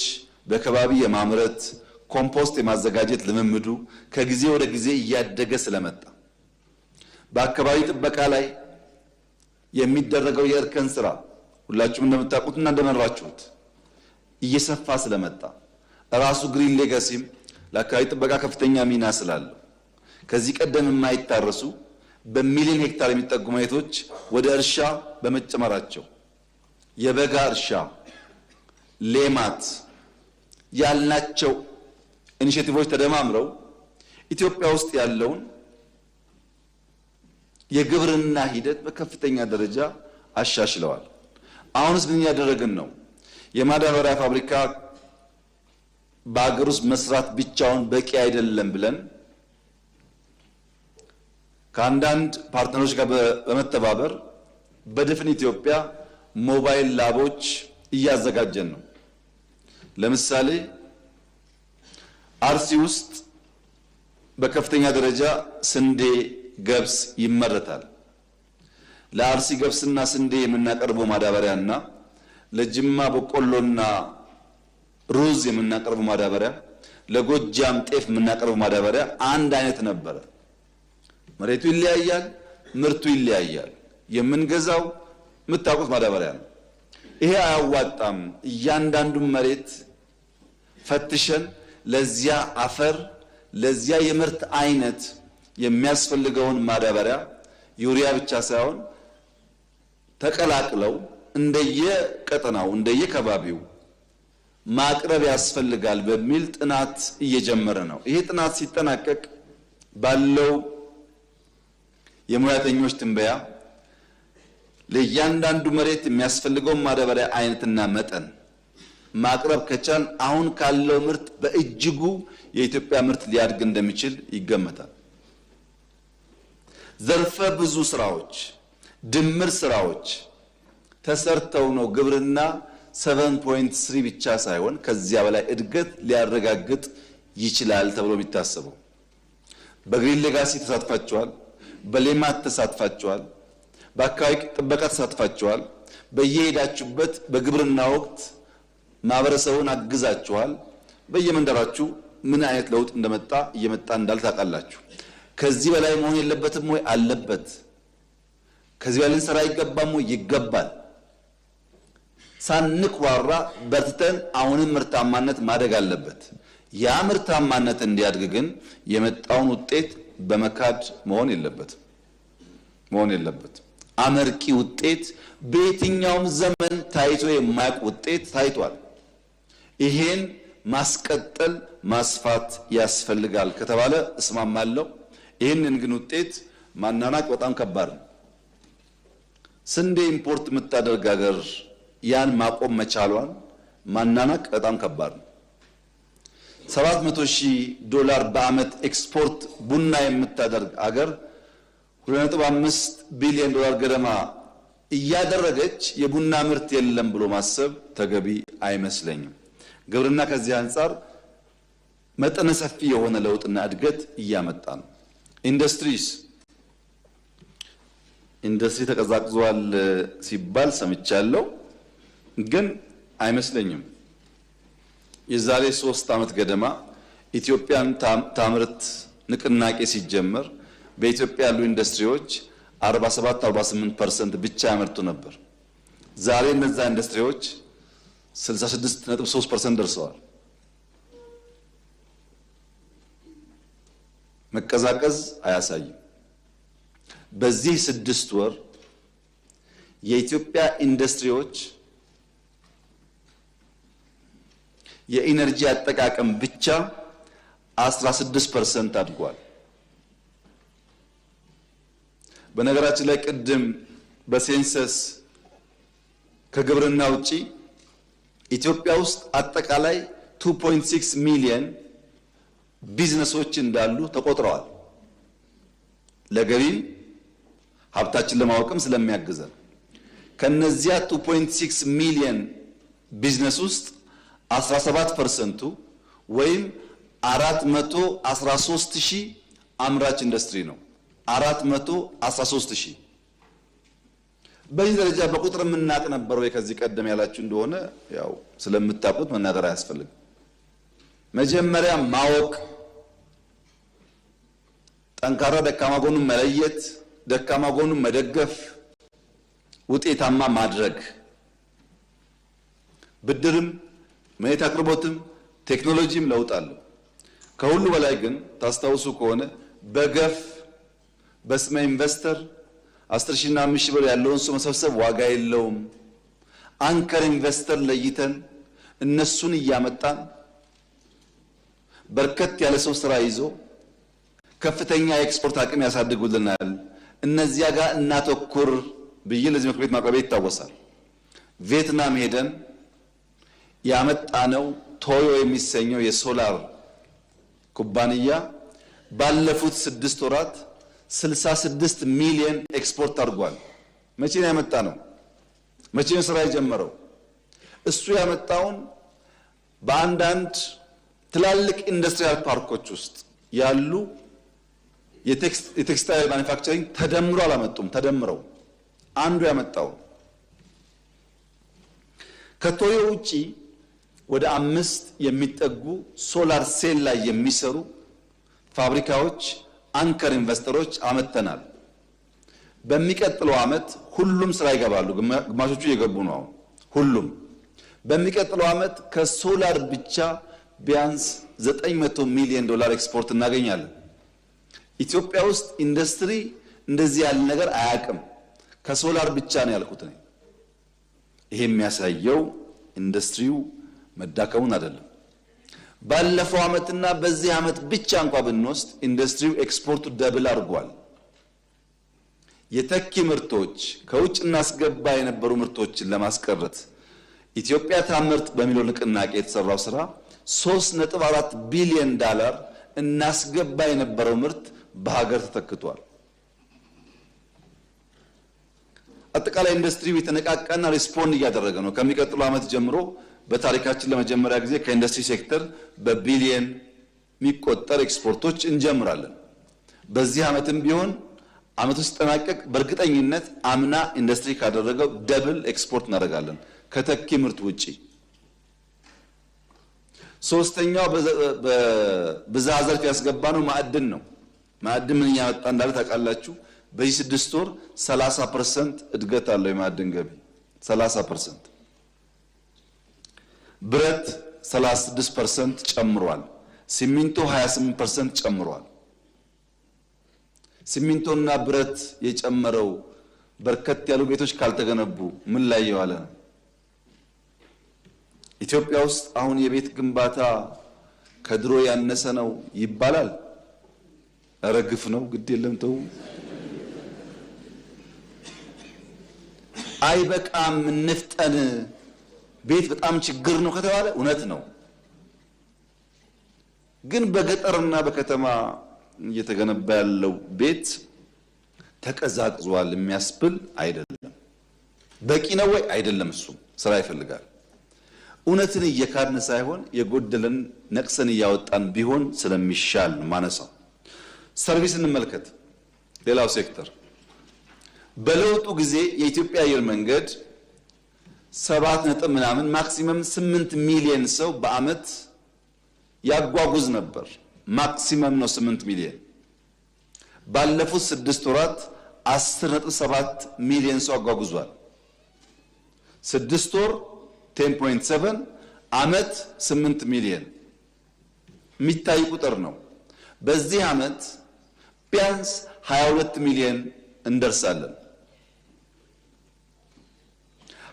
በከባቢ የማምረት ኮምፖስት የማዘጋጀት ልምምዱ ከጊዜ ወደ ጊዜ እያደገ ስለመጣ በአካባቢ ጥበቃ ላይ የሚደረገው የእርከን ስራ ሁላችሁም እንደምታውቁትና እንደመራችሁት እየሰፋ ስለመጣ ራሱ ግሪን ሌጋሲም ለአካባቢ ጥበቃ ከፍተኛ ሚና ስላለው ከዚህ ቀደም የማይታረሱ በሚሊዮን ሄክታር የሚጠጉ መሬቶች ወደ እርሻ በመጨመራቸው የበጋ እርሻ ሌማት ያልናቸው ኢኒሼቲቮች ተደማምረው ኢትዮጵያ ውስጥ ያለውን የግብርና ሂደት በከፍተኛ ደረጃ አሻሽለዋል። አሁንስ ምን ያደረግን ነው? የማዳበሪያ ፋብሪካ በአገር ውስጥ መስራት ብቻውን በቂ አይደለም ብለን ከአንዳንድ ፓርትነሮች ጋር በመተባበር በድፍን ኢትዮጵያ ሞባይል ላቦች እያዘጋጀን ነው። ለምሳሌ አርሲ ውስጥ በከፍተኛ ደረጃ ስንዴ፣ ገብስ ይመረታል። ለአርሲ ገብስና ስንዴ የምናቀርበው ማዳበሪያና ለጅማ በቆሎና ሩዝ የምናቀርበው ማዳበሪያ፣ ለጎጃም ጤፍ የምናቀርበው ማዳበሪያ አንድ አይነት ነበረ። መሬቱ ይለያያል፣ ምርቱ ይለያያል። የምንገዛው የምታውቁት ማዳበሪያ ነው። ይሄ አያዋጣም። እያንዳንዱን መሬት ፈትሸን ለዚያ አፈር ለዚያ የምርት አይነት የሚያስፈልገውን ማዳበሪያ ዩሪያ ብቻ ሳይሆን ተቀላቅለው እንደየቀጠናው እንደየከባቢው ማቅረብ ያስፈልጋል በሚል ጥናት እየጀመረ ነው። ይሄ ጥናት ሲጠናቀቅ ባለው የሙያተኞች ትንበያ ለእያንዳንዱ መሬት የሚያስፈልገውን ማዳበሪያ አይነትና መጠን ማቅረብ ከቻል አሁን ካለው ምርት በእጅጉ የኢትዮጵያ ምርት ሊያድግ እንደሚችል ይገመታል። ዘርፈ ብዙ ስራዎች ድምር ስራዎች ተሰርተው ነው ግብርና 7.3 ብቻ ሳይሆን ከዚያ በላይ እድገት ሊያረጋግጥ ይችላል ተብሎ የሚታሰበው። በግሪን ሌጋሲ ተሳትፋቸዋል፣ በሌማት ተሳትፋቸዋል፣ በአካባቢ ጥበቃ ተሳትፋቸዋል። በየሄዳችሁበት በግብርና ወቅት ማህበረሰቡን አግዛችኋል። በየመንደራችሁ ምን አይነት ለውጥ እንደመጣ እየመጣ እንዳል ታውቃላችሁ። ከዚህ በላይ መሆን የለበትም ወይ? አለበት። ከዚህ በላይ ልንሰራ ይገባም ወይ? ይገባል። ሳንኩራራ በርትተን አሁንም ምርታማነት ማደግ አለበት። ያ ምርታማነት እንዲያድግ ግን የመጣውን ውጤት በመካድ መሆን የለበትም። አመርቂ ውጤት በየትኛውም ዘመን ታይቶ የማያውቅ ውጤት ታይቷል። ይሄን ማስቀጠል ማስፋት ያስፈልጋል ከተባለ እስማማለሁ። ይሄንን ግን ውጤት ማናናቅ በጣም ከባድ ነው። ስንዴ ኢምፖርት የምታደርግ ሀገር ያን ማቆም መቻሏን ማናናቅ በጣም ከባድ ነው። $700,000 በአመት ኤክስፖርት ቡና የምታደርግ ሀገር $2.5 ቢሊዮን ገደማ እያደረገች የቡና ምርት የለም ብሎ ማሰብ ተገቢ አይመስለኝም። ግብርና ከዚህ አንፃር መጠነ ሰፊ የሆነ ለውጥና እድገት እያመጣ ነው። ኢንዱስትሪስ ኢንዱስትሪ ተቀዛቅዟል ሲባል ሰምቻለሁ፣ ግን አይመስለኝም። የዛሬ 3 ዓመት ገደማ ኢትዮጵያን ታምርት ንቅናቄ ሲጀመር በኢትዮጵያ ያሉ ኢንዱስትሪዎች 47-48% ብቻ ያመርቱ ነበር። ዛሬ እነዛ ኢንዱስትሪዎች 66.3% ደርሰዋል። መቀዛቀዝ አያሳይም። በዚህ 6 ወር የኢትዮጵያ ኢንዱስትሪዎች የኢነርጂ አጠቃቀም ብቻ 16% አድጓል። በነገራችን ላይ ቅድም በሴንሰስ ከግብርና ውጪ ኢትዮጵያ ውስጥ አጠቃላይ 2.6 ሚሊዮን ቢዝነሶች እንዳሉ ተቆጥረዋል። ለገቢም ሀብታችን ለማወቅም ስለሚያግዘን ከነዚያ 2.6 ሚሊዮን ቢዝነስ ውስጥ 17% ወይም 413,000 አምራች ኢንዱስትሪ ነው። 413,000 በዚህ ደረጃ በቁጥር የምናቅ ነበር ወይ ከዚህ ቀደም ያላችሁ እንደሆነ ያው ስለምታውቁት መናገር አያስፈልግም። መጀመሪያ ማወቅ፣ ጠንካራ ደካማ ጎኑን መለየት፣ ደካማ ጎኑን መደገፍ፣ ውጤታማ ማድረግ። ብድርም መሬት አቅርቦትም ቴክኖሎጂም ለውጥ አለው። ከሁሉ በላይ ግን ታስታውሱ ከሆነ በገፍ በስመ ኢንቨስተር 10,000 እና 5,000 ብር ያለውን ሰው መሰብሰብ ዋጋ የለውም። አንከር ኢንቨስተር ለይተን እነሱን እያመጣን በርከት ያለ ሰው ስራ ይዞ ከፍተኛ የኤክስፖርት አቅም ያሳድጉልናል። እነዚያ ጋር እናተኩር ብዬ ለዚህ ምክር ቤት ማቅረቤ ይታወሳል። ቪየትናም ሄደን ያመጣነው ቶዮ የሚሰኘው የሶላር ኩባንያ ባለፉት 6 ወራት 66 ሚሊዮን ኤክስፖርት አድርጓል። መቼ ነው ያመጣነው? መቼ ነው ስራ የጀመረው? እሱ ያመጣውን በአንዳንድ ትላልቅ ኢንዱስትሪያል ፓርኮች ውስጥ ያሉ የቴክስታይል ማኒፋክቸሪንግ ተደምሮ አላመጡም። ተደምረው አንዱ ያመጣው ከቶዮ ውጪ ወደ 5 የሚጠጉ ሶላር ሴል ላይ የሚሰሩ ፋብሪካዎች አንከር ኢንቨስተሮች አመተናል። በሚቀጥለው አመት ሁሉም ስራ ይገባሉ። ግማሾቹ እየገቡ ነው። ሁሉም በሚቀጥለው አመት ከሶላር ብቻ ቢያንስ $900 ሚሊዮን ኤክስፖርት እናገኛለን። ኢትዮጵያ ውስጥ ኢንዱስትሪ እንደዚህ ያለ ነገር አያውቅም። ከሶላር ብቻ ነው ያልኩት ነው። ይሄ የሚያሳየው ኢንዱስትሪው መዳከሙን አይደለም። ባለፈው አመትና በዚህ አመት ብቻ እንኳን ብንወስድ ኢንዱስትሪው ኤክስፖርቱ ደብል አድርጓል። የተኪ ምርቶች ከውጭ እናስገባ የነበሩ ምርቶችን ለማስቀረት ኢትዮጵያ ታምርት በሚለው ንቅናቄ የተሰራው ስራ $3.4 ቢሊዮን እናስገባ የነበረው ምርት በሀገር ተተክቷል። አጠቃላይ ኢንዱስትሪው የተነቃቃና ሪስፖንድ እያደረገ ነው። ከሚቀጥለው አመት ጀምሮ በታሪካችን ለመጀመሪያ ጊዜ ከኢንዱስትሪ ሴክተር በቢሊየን የሚቆጠር ኤክስፖርቶች እንጀምራለን። በዚህ አመትም ቢሆን አመቱ ሲጠናቀቅ በእርግጠኝነት አምና ኢንዱስትሪ ካደረገው ደብል ኤክስፖርት እናደርጋለን ከተኪ ምርት ውጪ። ሶስተኛው በብዝሃ ዘርፍ ያስገባነው ማዕድን ነው። ማዕድን ምን ያመጣ እንዳለ ታውቃላችሁ? በዚህ 6 ወር 30% እድገት አለው የማዕድን ገቢ 30%። ብረት 36% ጨምሯል። ሲሚንቶ 28% ጨምሯል። ሲሚንቶና ብረት የጨመረው በርከት ያሉ ቤቶች ካልተገነቡ ምን ላይ የዋለ ነው? ኢትዮጵያ ውስጥ አሁን የቤት ግንባታ ከድሮ ያነሰ ነው ይባላል። ረግፍ ነው፣ ግድ የለም ተው። አይበቃም እንፍጠን፣ ቤት በጣም ችግር ነው ከተባለ እውነት ነው። ግን በገጠርና በከተማ እየተገነባ ያለው ቤት ተቀዛቅዟል የሚያስብል አይደለም። በቂ ነው ወይ? አይደለም። እሱ ስራ ይፈልጋል። እውነትን እየካድን ሳይሆን የጎደለን ነቅሰን እያወጣን ቢሆን ስለሚሻል ማነሳው። ሰርቪስ እንመልከት። ሌላው ሴክተር በለውጡ ጊዜ የኢትዮጵያ አየር መንገድ 7 ነጥብ ምናምን ማክሲመም 8 ሚሊዮን ሰው በአመት ያጓጉዝ ነበር። ማክሲመም ነው 8 ሚሊዮን። ባለፉት 6 ወራት 10.7 ሚሊዮን ሰው አጓጉዟል። 6 ወር 10.7 አመት 8 ሚሊዮን የሚታይ ቁጥር ነው። በዚህ አመት ቢያንስ 22 ሚሊዮን እንደርሳለን።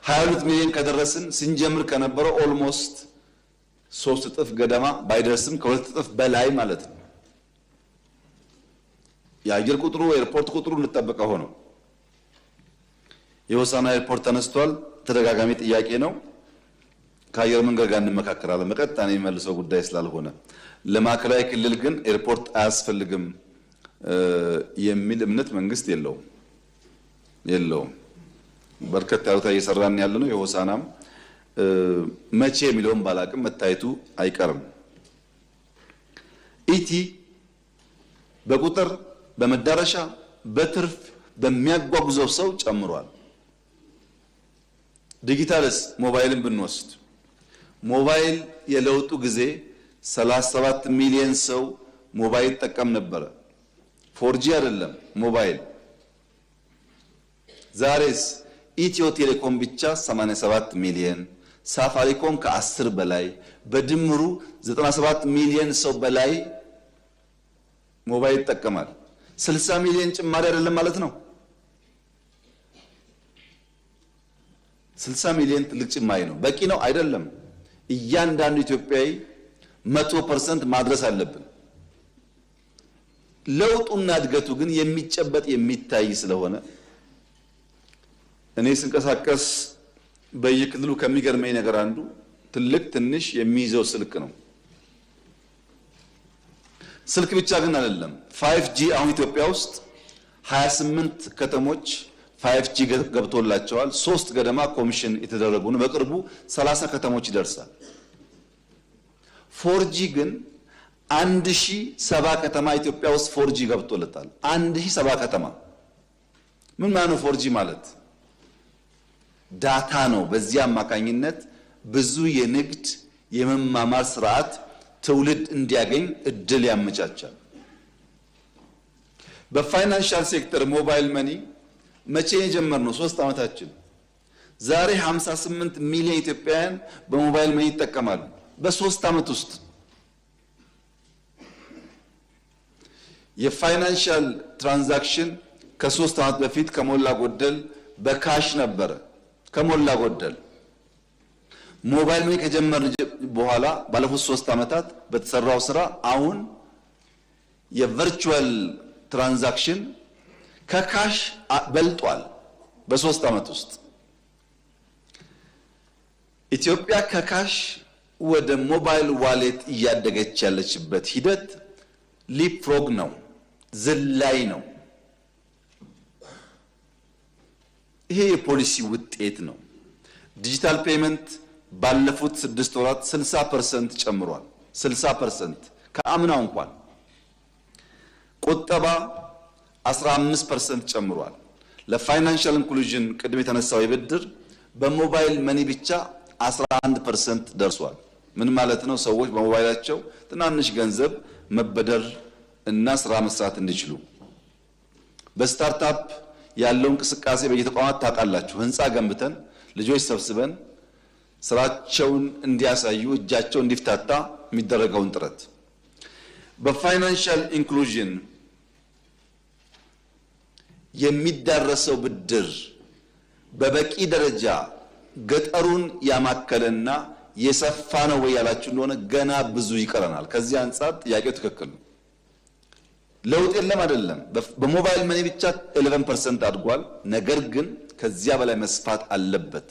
22 ሚሊዮን ከደረስን ስንጀምር ከነበረው ኦልሞስት 3 እጥፍ ገደማ ባይደርስም ከ2 እጥፍ በላይ ማለት ነው። የአየር ቁጥሩ ኤርፖርት ቁጥሩ እንደተጠበቀ ሆኖ የሆሳና ኤርፖርት ተነስቷል። ተደጋጋሚ ጥያቄ ነው። ከአየር መንገድ ጋር እንመካከራለን። በቀጥታ ነው የሚመልሰው ጉዳይ ስላልሆነ ለማዕከላዊ ክልል ግን ኤርፖርት አያስፈልግም የሚል እምነት መንግስት የለውም። በርከት ያሉት እየሰራን ያለ ነው። የሆሳናም መቼ የሚለውን ባላቅም መታየቱ አይቀርም። ኢቲ በቁጥር በመዳረሻ በትርፍ በሚያጓጉዘው ሰው ጨምሯል። ዲጂታልስ ሞባይልን ብንወስድ ሞባይል የለውጡ ጊዜ 37 ሚሊዮን ሰው ሞባይል ጠቀም ነበረ። 4G አይደለም ሞባይል። ዛሬስ ኢትዮ ቴሌኮም ብቻ 87 ሚሊዮን፣ ሳፋሪኮም ከ10 በላይ በድምሩ 97 ሚሊዮን ሰው በላይ ሞባይል ይጠቀማል። 60 ሚሊዮን ጭማሪ አይደለም ማለት ነው። 60 ሚሊዮን ትልቅ ጭማሪ ነው። በቂ ነው አይደለም። እያንዳንዱ ኢትዮጵያዊ 100% ማድረስ አለብን። ለውጡና እድገቱ ግን የሚጨበጥ የሚታይ ስለሆነ እኔ ስንቀሳቀስ በየክልሉ ከሚገርመኝ ነገር አንዱ ትልቅ ትንሽ የሚይዘው ስልክ ነው። ስልክ ብቻ ግን አይደለም። 5G አሁን ኢትዮጵያ ውስጥ 28 ከተሞች 5G ገብቶላቸዋል። 3 ገደማ ኮሚሽን የተደረጉ ነው። በቅርቡ 30 ከተሞች ይደርሳል። 4G ግን 1070 ከተማ ኢትዮጵያ ውስጥ 4G ገብቶለታል። 1070 ከተማ ምን ማለት ነው? 4G ማለት ዳታ ነው። በዚህ አማካኝነት ብዙ የንግድ የመማማር ስርዓት ትውልድ እንዲያገኝ እድል ያመቻቻል። በፋይናንሻል ሴክተር ሞባይል መኒ መቼ የጀመርነው? 3 ዓመታችን። ዛሬ 58 ሚሊዮን ኢትዮጵያውያን በሞባይል መኒ ይጠቀማሉ። በ3 ዓመት ውስጥ የፋይናንሻል ትራንዛክሽን ከ3 ዓመት በፊት ከሞላ ጎደል በካሽ ነበረ። ከሞላ ጎደል ሞባይል መኒ ከጀመርን በኋላ ባለፉት 3 ዓመታት በተሰራው ስራ አሁን የቨርቹዋል ትራንዛክሽን ከካሽ በልጧል። በ3 ዓመት ውስጥ ኢትዮጵያ ከካሽ ወደ ሞባይል ዋሌት እያደገች ያለችበት ሂደት ሊፕፍሮግ ነው፣ ዝላይ ነው። ይሄ የፖሊሲ ውጤት ነው። ዲጂታል ፔመንት ባለፉት 6 ወራት 60% ጨምሯል። 60% ከአምናው እንኳን ቁጠባ 15% ጨምሯል። ለፋይናንሻል ኢንክሉዥን ቅድም የተነሳው የብድር በሞባይል መኒ ብቻ 11% ደርሷል። ምን ማለት ነው? ሰዎች በሞባይላቸው ትናንሽ ገንዘብ መበደር እና ስራ መስራት እንዲችሉ። በስታርታፕ ያለው እንቅስቃሴ በየተቋማት ታውቃላችሁ። ህንፃ ገንብተን ልጆች ሰብስበን ስራቸውን እንዲያሳዩ እጃቸው እንዲፍታታ የሚደረገውን ጥረት በፋይናንሻል ኢንክሉዥን የሚዳረሰው ብድር በበቂ ደረጃ ገጠሩን ያማከለና የሰፋ ነው ወይ ያላችሁ እንደሆነ ገና ብዙ ይቀረናል። ከዚህ አንፃር ጥያቄው ትክክል ነው። ለውጥ የለም አይደለም። በሞባይል መኒ ብቻ 11% አድጓል። ነገር ግን ከዚያ በላይ መስፋት አለበት።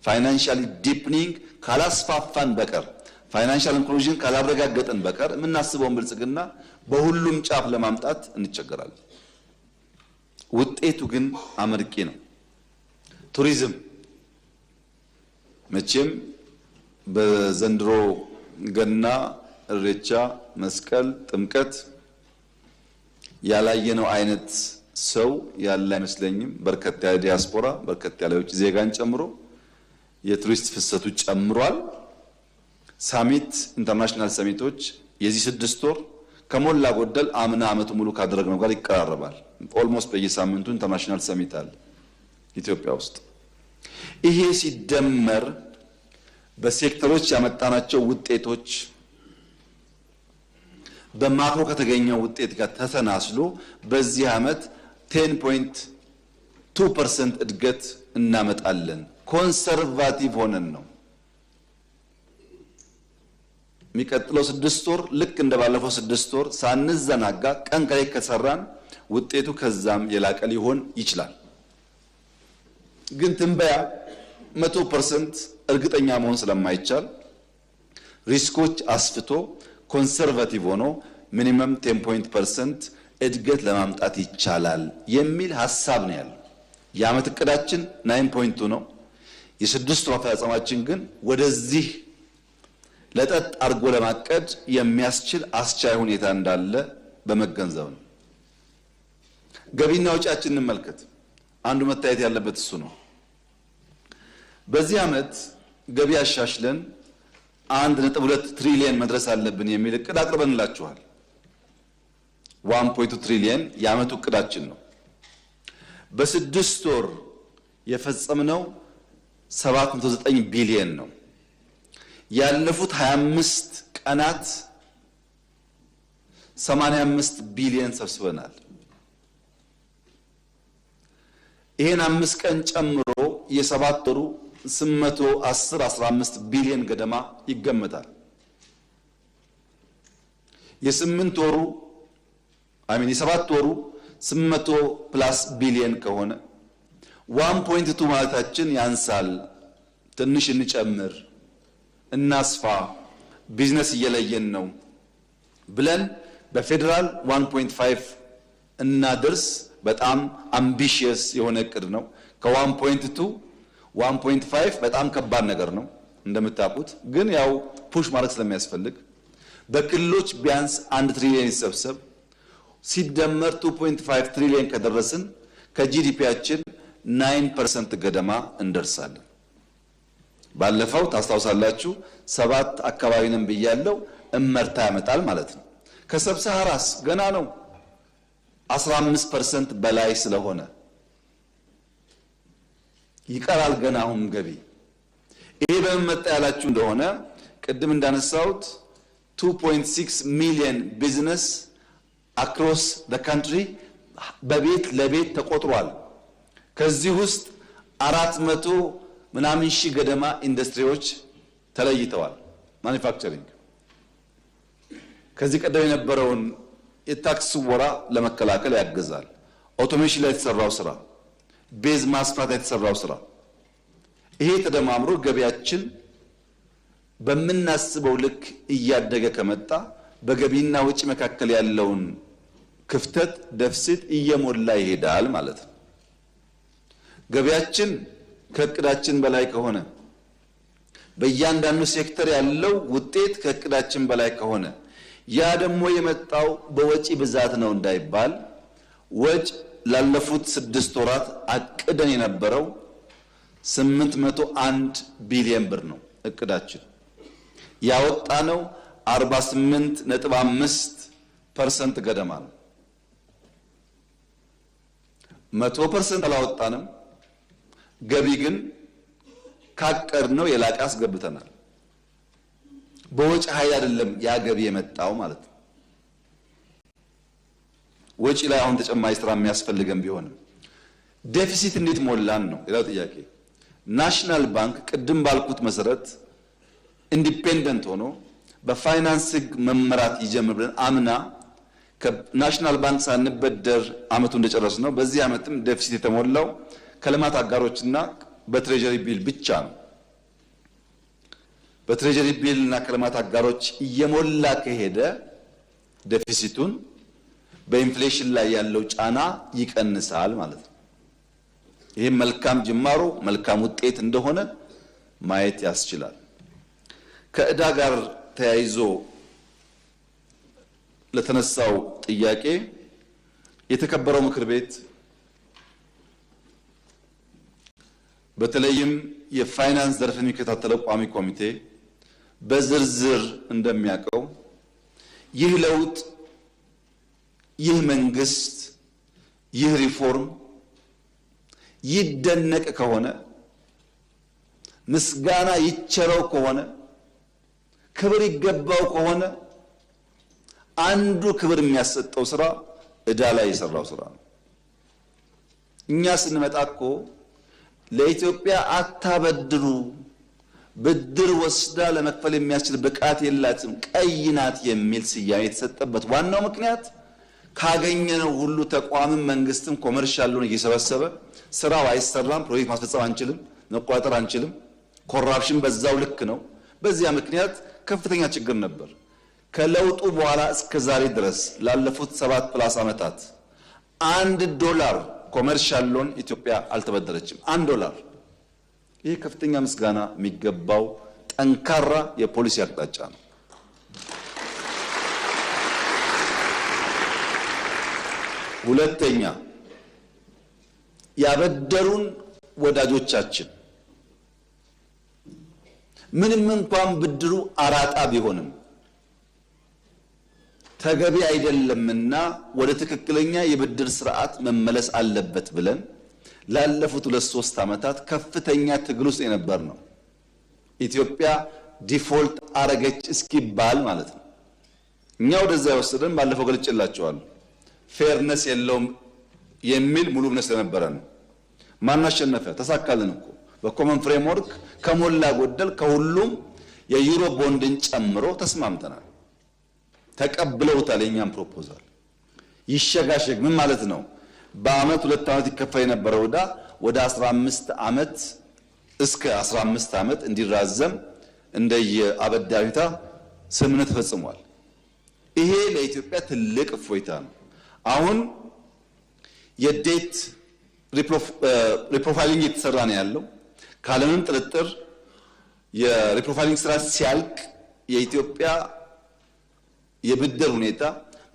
ፋይናንሻሊ ዲፕኒንግ ካላስፋፋን በቀር ፋይናንሻል ኢንክሉዥን ካላረጋገጠን በቀር የምናስበውን ብልጽግና በሁሉም ጫፍ ለማምጣት እንቸገራለን። ውጤቱ ግን አመርቂ ነው። ቱሪዝም መቼም በዘንድሮ ገና፣ እሬቻ፣ መስቀል፣ ጥምቀት ያላየነው አይነት ሰው ያለ አይመስለኝም። በርከት ያለ ዲያስፖራ በርከት ያለ ውጭ ዜጋን ጨምሮ የቱሪስት ፍሰቱ ጨምሯል። ሳሚት ኢንተርናሽናል ሰሚቶች የዚህ 6 ወር ከሞላ ጎደል አምና ዓመቱ ሙሉ ካደረግነው ጋር ይቀራረባል። ኦልሞስት በየሳምንቱ ኢንተርናሽናል ሰሚት አለ ኢትዮጵያ ውስጥ። ይሄ ሲደመር በሴክተሮች ያመጣናቸው ውጤቶች በማክሮ ከተገኘው ውጤት ጋር ተሰናስሎ በዚህ ዓመት 10.2% እድገት እናመጣለን። ኮንሰርቫቲቭ ሆነን ነው። የሚቀጥለው 6 ወር ልክ እንደባለፈው 6 ወር ሳንዘናጋ ቀን ከሌት ከሰራን ውጤቱ ከዛም የላቀ ሊሆን ይችላል። ግን ትንበያ 100% እርግጠኛ መሆን ስለማይቻል ሪስኮች አስፍቶ ኮንሰርቫቲቭ ሆኖ ሚኒመም 10% እድገት ለማምጣት ይቻላል የሚል ሐሳብ ነው ያለው። የዓመት እቅዳችን 9.2 ነው። የ6 ወር አፈጻጸማችን ግን ወደዚህ ለጠጥ አርጎ ለማቀድ የሚያስችል አስቻይ ሁኔታ እንዳለ በመገንዘብ ነው። ገቢና ወጪያችንን እንመልከት። አንዱ መታየት ያለበት እሱ ነው። በዚህ ዓመት ገቢ አሻሽለን 1.2 ትሪሊየን መድረስ አለብን የሚል እቅድ አቅርበንላችኋል። 1.2 ትሪሊየን የዓመቱ እቅዳችን ነው። በ6 ወር የፈጸምነው 709 ቢሊየን ነው። ያለፉት 25 ቀናት 85 ቢሊየን ሰብስበናል። ይሄን 5 ቀን ጨምሮ የ7 ወሩ 810-15 ቢሊየን ገደማ ይገመታል። የ8 ወሩ የ7 ወሩ 800+ ቢሊየን ከሆነ 1.2 ማለታችን ያንሳል። ትንሽ እንጨምር፣ እናስፋ፣ ቢዝነስ እየለየን ነው ብለን በፌደራል 1.5 እናድርስ። በጣም አምቢሺየስ የሆነ እቅድ ነው። ከ1.2 1.5 በጣም ከባድ ነገር ነው እንደምታውቁት። ግን ያው ፑሽ ማድረግ ስለሚያስፈልግ በክልሎች ቢያንስ 1 ትሪሊየን ይሰብሰብ ሲደመር 2.5 ትሪሊየን ከደረስን ከጂዲፒያችን 9% ገደማ እንደርሳለን። ባለፈው ታስታውሳላችሁ 7 አካባቢ ነን ብያለሁ። እመርታ ያመጣል ማለት ነው። ከሰብሳሃራስ ገና ነው 15% በላይ ስለሆነ ይቀራል ገና አሁን ገቢ። ይሄ በምን መጣ ያላችሁ እንደሆነ ቅድም እንዳነሳሁት 2.6 ሚሊዮን ቢዝነስ አክሮስ ዘ ካንትሪ በቤት ለቤት ተቆጥሯል። ከዚህ ውስጥ 400 ምናምን ሺህ ገደማ ኢንዱስትሪዎች ተለይተዋል። ማኒፋክቸሪንግ ከዚህ ቀደም የነበረውን የታክስ ወራ ለመከላከል ያግዛል። ኦቶሜሽን ላይ የተሰራው ስራ፣ ቤዝ ማስፋት ላይ የተሰራው ስራ፣ ይሄ ተደማምሮ ገቢያችን በምናስበው ልክ እያደገ ከመጣ በገቢና ወጪ መካከል ያለውን ክፍተት ደፍሲት እየሞላ ይሄዳል ማለት ነው። ገቢያችን ከእቅዳችን በላይ ከሆነ በእያንዳንዱ ሴክተር ያለው ውጤት ከእቅዳችን በላይ ከሆነ ያ ደግሞ የመጣው በወጪ ብዛት ነው እንዳይባል ወጪ ላለፉት 6 ወራት አቅደን የነበረው 801 ቢሊዮን ብር ነው እቅዳችን። ያወጣነው 48.5% ገደማ ነው። 100% አላወጣንም። ገቢ ግን ካቀድነው የላቀ አስገብተናል። በወጪ ኃይል አይደለም ያ ገቢ የመጣው ማለት ነው። ወጪ ላይ አሁን ተጨማሪ ስራ የሚያስፈልገን ቢሆንም ዴፊሲት እንዴት ሞላን ነው ሌላው ጥያቄ። ናሽናል ባንክ ቅድም ባልኩት መሰረት ኢንዲፔንደንት ሆኖ በፋይናንስ ህግ መመራት ይጀምር ብለን አምና ከናሽናል ባንክ ሳንበደር አመቱ እንደጨረስ ነው። በዚህ አመትም ዴፊሲት የተሞላው ከልማት አጋሮችና በትሬጀሪ ቢል ብቻ ነው። በትሬጀሪ ቢል እና ከልማት አጋሮች እየሞላ ከሄደ ዴፊሲቱን በኢንፍሌሽን ላይ ያለው ጫና ይቀንሳል ማለት ነው። ይሄም መልካም ጅማሮ መልካም ውጤት እንደሆነ ማየት ያስችላል። ከዕዳ ጋር ተያይዞ ለተነሳው ጥያቄ የተከበረው ምክር ቤት በተለይም የፋይናንስ ዘርፍ የሚከታተለው ቋሚ ኮሚቴ በዝርዝር እንደሚያውቀው ይህ ለውጥ፣ ይህ መንግስት፣ ይህ ሪፎርም ይደነቅ ከሆነ ምስጋና ይቸረው ከሆነ ክብር ይገባው ከሆነ አንዱ ክብር የሚያሰጠው ስራ እዳ ላይ የሰራው ስራ ነው። እኛ ስንመጣ እኮ ለኢትዮጵያ አታበድሩ፣ ብድር ወስዳ ለመክፈል የሚያስችል ብቃት የላትም፣ ቀይ ናት የሚል ስያሜ የተሰጠበት ዋናው ምክንያት ካገኘነው ሁሉ ተቋምም መንግስትም ኮመርሻል ሎን እየሰበሰበ ስራው አይሰራም፣ ፕሮጀክት ማስፈጸም አንችልም፣ መቆጣጠር አንችልም፣ ኮራፕሽን በዛው ልክ ነው። በዚያ ምክንያት ከፍተኛ ችግር ነበር። ከለውጡ በኋላ እስከ ዛሬ ድረስ ላለፉት 7+ ዓመታት $1 ኮመርሻል ሎን ኢትዮጵያ አልተበደረችም። $1። ይህ ከፍተኛ ምስጋና የሚገባው ጠንካራ የፖሊሲ አቅጣጫ ነው። ሁለተኛ፣ ያበደሩን ወዳጆቻችን ምንም እንኳን ብድሩ አራጣ ቢሆንም ተገቢ አይደለምና ወደ ትክክለኛ የብድር ስርዓት መመለስ አለበት ብለን ላለፉት 2-3 ዓመታት ከፍተኛ ትግል ውስጥ የነበር ነው። ኢትዮጵያ ዲፎልት አረገች እስኪባል ማለት ነው። እኛ ወደዛ ያወሰደን ባለፈው ገልጬላችኋለሁ። ፌርነስ የለውም የሚል ሙሉ እምነት ስለነበረ ነው። ማን አሸነፈ? ተሳካልን እኮ በኮመን ፍሬምወርክ ከሞላ ጎደል ከሁሉም የዩሮ ቦንድን ጨምሮ ተስማምተናል። ተቀብለውታል የኛም ፕሮፖዛል። ይሸጋሸግ ምን ማለት ነው? በአመት 2 ዓመት ይከፈል የነበረው ዕዳ ወደ 15 ዓመት እስከ 15 ዓመት እንዲራዘም እንደየአበዳሪታ ስምምነት ተፈጽሟል። ይሄ ለኢትዮጵያ ትልቅ እፎይታ ነው። አሁን የዴት ሪፕሮፋይሊንግ እየተሰራ ነው ያለው። ካለምንም ጥርጥር የሪፕሮፋይሊንግ ስራ ሲያልቅ የኢትዮጵያ የብድር ሁኔታ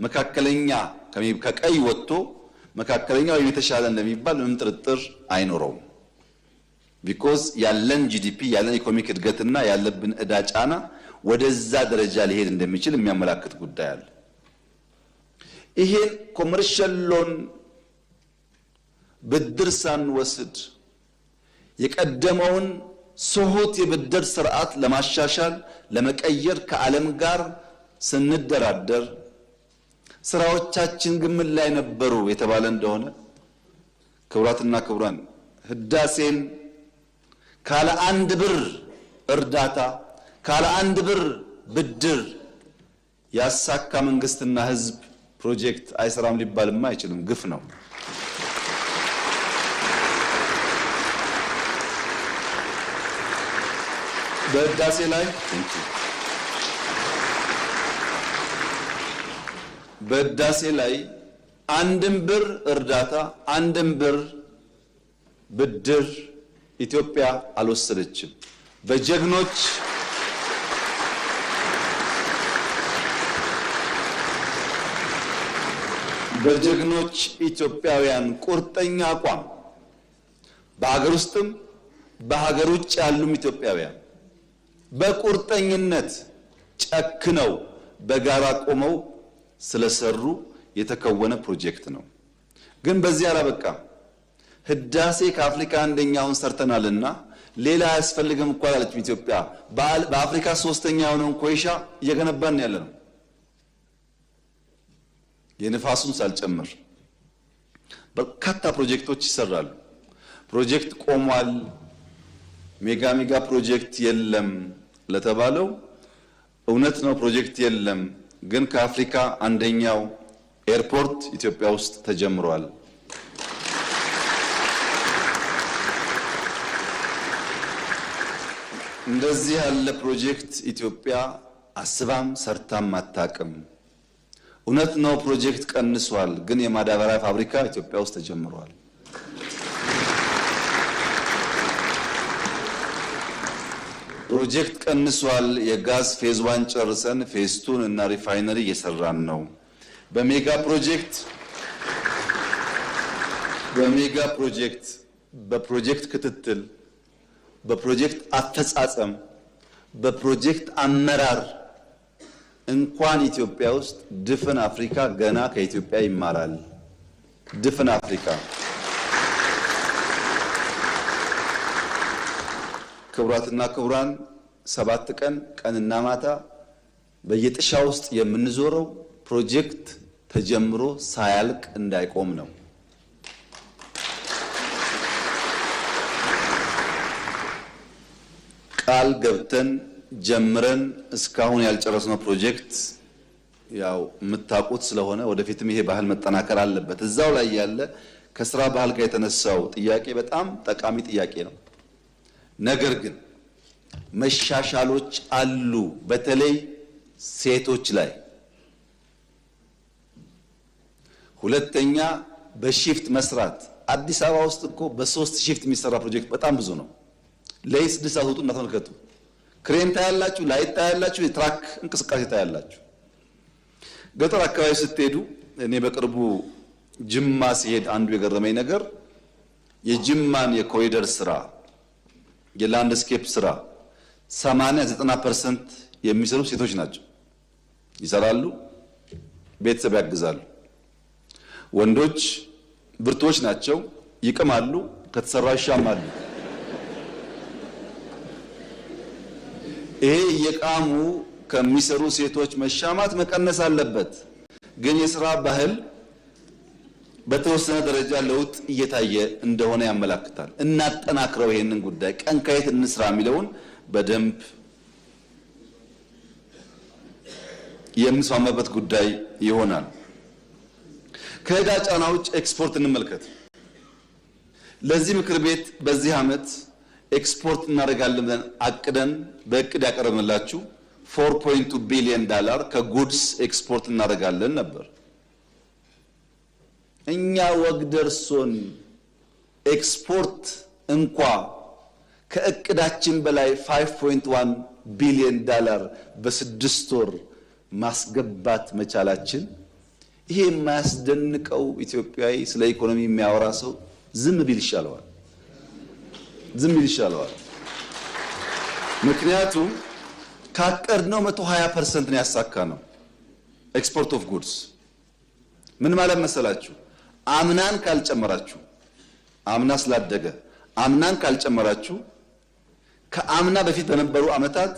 መካከለኛ ከቀይ ወጥቶ መካከለኛ ወይም የተሻለ እንደሚባል ምንም ጥርጥር አይኖረውም። ቢኮዝ ያለን ጂዲፒ ያለን ኢኮኖሚክ እድገትና ያለብን ዕዳ ጫና ወደዛ ደረጃ ሊሄድ እንደሚችል የሚያመላክት ጉዳይ አለ። ይሄን ኮመርሻል ሎን ብድር ሳንወስድ የቀደመውን ስሁት የብድር ስርዓት ለማሻሻል ለመቀየር ከዓለም ጋር ስንደራደር ስራዎቻችን ግን ምን ላይ ነበሩ የተባለ እንደሆነ ክቡራትና ክቡራን ህዳሴን ካለ 1 ብር እርዳታ ካለ 1 ብር ብድር ያሳካ መንግስትና ህዝብ ፕሮጀክት አይሰራም ሊባልማ አይችልም። ግፍ ነው። በህዳሴ ላይ በህዳሴ ላይ 1 ብር እርዳታ 1 ብር ብድር ኢትዮጵያ አልወሰደችም። በጀግኖች ኢትዮጵያውያን ቁርጠኛ አቋም በአገር ውስጥም በሀገር ውጭ ያሉም ኢትዮጵያውያን በቁርጠኝነት ጨክነው በጋራ ቆመው ስለሰሩ የተከወነ ፕሮጀክት ነው። ግን በዚህ አላበቃም። ህዳሴ ከአፍሪካ አንደኛውን ሰርተናልና ሌላ ያስፈልግም እንኳን አለች ኢትዮጵያ። በአፍሪካ 3ኛ የሆነውን ኮይሻ እየገነባን ያለነው የንፋሱን ሳልጨምር በርካታ ፕሮጀክቶች ይሰራሉ። ፕሮጀክት ቆሟል፣ ሜጋ ፕሮጀክት የለም ለተባለው እውነት ነው። ፕሮጀክት የለም፣ ግን ከአፍሪካ አንደኛው ኤርፖርት ኢትዮጵያ ውስጥ ተጀምሯል። እንደዚህ ያለ ፕሮጀክት ኢትዮጵያ አስባም ሰርታም አታውቅም። እውነት ነው ፕሮጀክት ቀንሷል፣ ግን የማዳበሪያ ፋብሪካ ኢትዮጵያ ውስጥ ተጀምሯል። ፕሮጀክት ቀንሷል። የጋዝ ፌዝ 1 ጨርሰን ፌዝ 2 እና ሪፋይነሪ እየሰራን ነው። በሜጋ ፕሮጀክት በሜጋ ፕሮጀክት፣ በፕሮጀክት ክትትል፣ በፕሮጀክት አፈጻጸም፣ በፕሮጀክት አመራር እንኳን ኢትዮጵያ ውስጥ ድፍን አፍሪካ ገና ከኢትዮጵያ ይማራል። ድፍን አፍሪካ። ክቡራትና ክቡራን፣ 7 ቀን ቀንና ማታ በየጥሻ ውስጥ የምንዞረው ፕሮጀክት ተጀምሮ ሳያልቅ እንዳይቆም ነው። ቃል ገብተን ጀምረን እስካሁን ያልጨረስነው ፕሮጀክት ያው የምታውቁት ስለሆነ ወደፊትም ይሄ ባህል መጠናከር አለበት። እዛው ላይ ያለ ከስራ ባህል ጋር የተነሳው ጥያቄ በጣም ጠቃሚ ጥያቄ ነው። ነገር ግን መሻሻሎች አሉ። በተለይ ሴቶች ላይ። ሁለተኛ በሺፍት መስራት። አዲስ አበባ ውስጥ እኮ በ3 ሺፍት የሚሰራ ፕሮጀክት በጣም ብዙ ነው። ለይ 6 ሰዓት ወጡ እና ተመልከቱ። ክሬን ታያላችሁ፣ ላይት ታያላችሁ፣ የትራክ እንቅስቃሴ ታያላችሁ። ገጠር አካባቢ ስትሄዱ እኔ በቅርቡ ጅማ ሲሄድ አንዱ የገረመኝ ነገር የጅማን የኮሪደር ስራ የላንድስኬፕ ስራ 80-90% የሚሰሩ ሴቶች ናቸው። ይሰራሉ፣ ቤተሰብ ያግዛሉ። ወንዶች ብርቶች ናቸው፣ ይቅማሉ፣ ከተሰራ ይሻማሉ። ይሄ የቃሙ ከሚሰሩ ሴቶች መሻማት መቀነስ አለበት። ግን የሥራ ባህል በተወሰነ ደረጃ ለውጥ እየታየ እንደሆነ ያመላክታል። እናጠናክረው። ይሄንን ጉዳይ ቀን ከየት እንስራ የሚለውን በደንብ የምንስማማበት ጉዳይ ይሆናል። ከዕዳ ጫና ውጭ ኤክስፖርት እንመልከት። ለዚህ ምክር ቤት በዚህ ዓመት ኤክስፖርት እናደርጋለን ብለን አቅደን በእቅድ ያቀረብንላችሁ $4.2 ቢሊዮን ከጉድስ ኤክስፖርት እናደርጋለን ነበር። እኛ ወግ ደርሶን ኤክስፖርት እንኳ ከእቅዳችን በላይ $5.1 ቢሊዮን በ6 ወር ማስገባት መቻላችን ይሄ የማያስደንቀው ኢትዮጵያዊ ስለ ኢኮኖሚ የሚያወራ ሰው ዝም ቢል ይሻለዋል። ዝም ቢል ይሻለዋል። ምክንያቱም ካቀድነው 120% ነው ያሳካነው። ኤክስፖርት ኦፍ ጉድስ ምን ማለት መሰላችሁ? አምናን ካልጨመራችሁ፣ አምና ስላደገ አምናን ካልጨመራችሁ ከአምና በፊት በነበሩ ዓመታት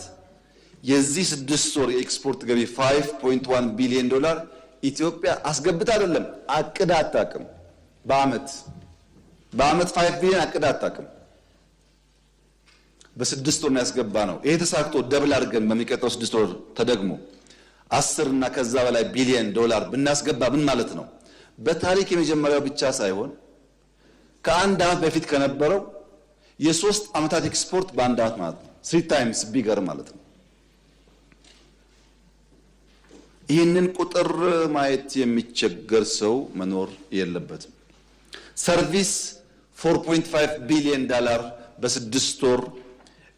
የዚህ 6 ወር የኤክስፖርት ገቢ $5.1 ቢሊዮን ኢትዮጵያ አስገብታ አይደለም አቅዳ አታውቅም። በአመት 5 ቢሊዮን አቅዳ አታውቅም። በ6 ወር ነው ያስገባ ነው። ይሄ ተሳክቶ ደብል አድርገን በሚቀጥለው 6 ወር ተደግሞ 10 እና ከዛ በላይ ቢሊዮን ብናስገባ ምን ማለት ነው? በታሪክ የመጀመሪያው ብቻ ሳይሆን ከአንድ ዓመት በፊት ከነበረው የ3 ዓመታት ኤክስፖርት በአንድ ዓመት ማለት ነው 3 ታይምስ ቢገር ማለት ነው። ይህንን ቁጥር ማየት የሚቸገር ሰው መኖር የለበትም። ሰርቪስ $4.5 ቢሊዮን በ6 ወር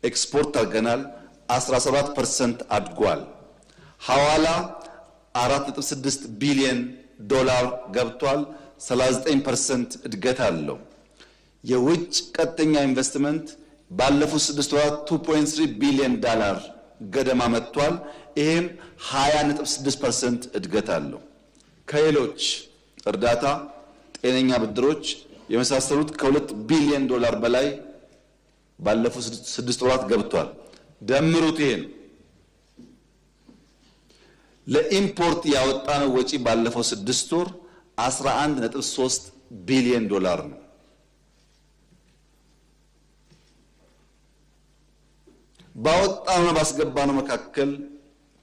ኤክስፖርት አድርገናል። 17% አድጓል። ሐዋላ $4.6 ቢሊዮን ገብቷል። 39% እድገት አለው። የውጭ ቀጥተኛ ኢንቨስትመንት ባለፉት 6 ወራት $2.3 ቢሊዮን ገደማ መጥቷል። ይሄም 20.6% እድገት አለው። ከሌሎች እርዳታ፣ ጤነኛ ብድሮች የመሳሰሉት $2 ቢሊዮን በላይ ባለፉት 6 ወራት ገብቷል። ደምሩት። ይሄን ለኢምፖርት ያወጣነው ወጪ ባለፈው 6 ወር $11.3 ቢሊዮን ነው። ባወጣነው ባስገባነው መካከል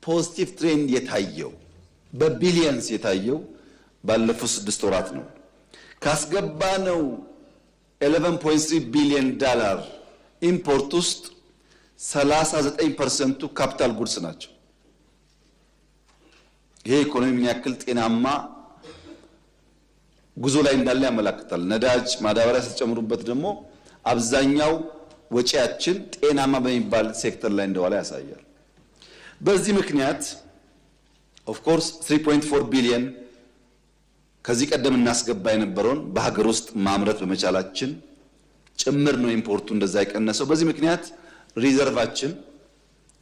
ፖዚቲቭ ትሬንድ የታየው በቢሊየንስ የታየው ባለፉት 6 ወራት ነው። ካስገባነው $11.3 ቢሊዮን ኢምፖርት ውስጥ 39% ካፒታል ጉድስ ናቸው። ይሄ ኢኮኖሚ ምን ያክል ጤናማ ጉዞ ላይ እንዳለ ያመለክታል። ነዳጅ፣ ማዳበሪያ ስትጨምሩበት ደግሞ አብዛኛው ወጪያችን ጤናማ በሚባል ሴክተር ላይ እንደዋለ ያሳያል። በዚህ ምክንያት ኦፍ ኮርስ $3.4 ቢሊዮን ከዚህ ቀደም እናስገባ የነበረውን በሀገር ውስጥ ማምረት በመቻላችን ጭምር ነው ኢምፖርቱ እንደዛ የቀነሰው። በዚህ ምክንያት ሪዘርቫችን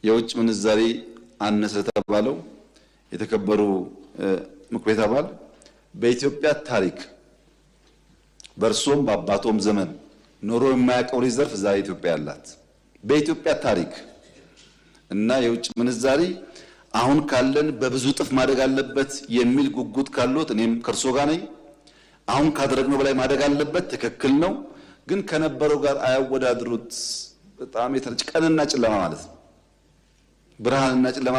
የውጭ ምንዛሪ አነሰ ተባለው የተከበሩ ምክር ቤት አባል በኢትዮጵያ ታሪክ በርሶም በአባቶም ዘመን ኖሮ የማያውቀው ሪዘርቭ ዛሬ ኢትዮጵያ ያላት በኢትዮጵያ ታሪክ እና የውጭ ምንዛሪ አሁን ካለን በብዙ ጥፍ ማደግ አለበት የሚል ጉጉት ካሉት እኔም ከርሶ ጋር ነኝ። አሁን ካደረግነው በላይ ማደግ አለበት፣ ትክክል ነው። ግን ከነበረው ጋር አያወዳድሩት። በጣም የተለጨ ቀንና ጨለማ ማለት ነው። ብርሃንና ጨለማ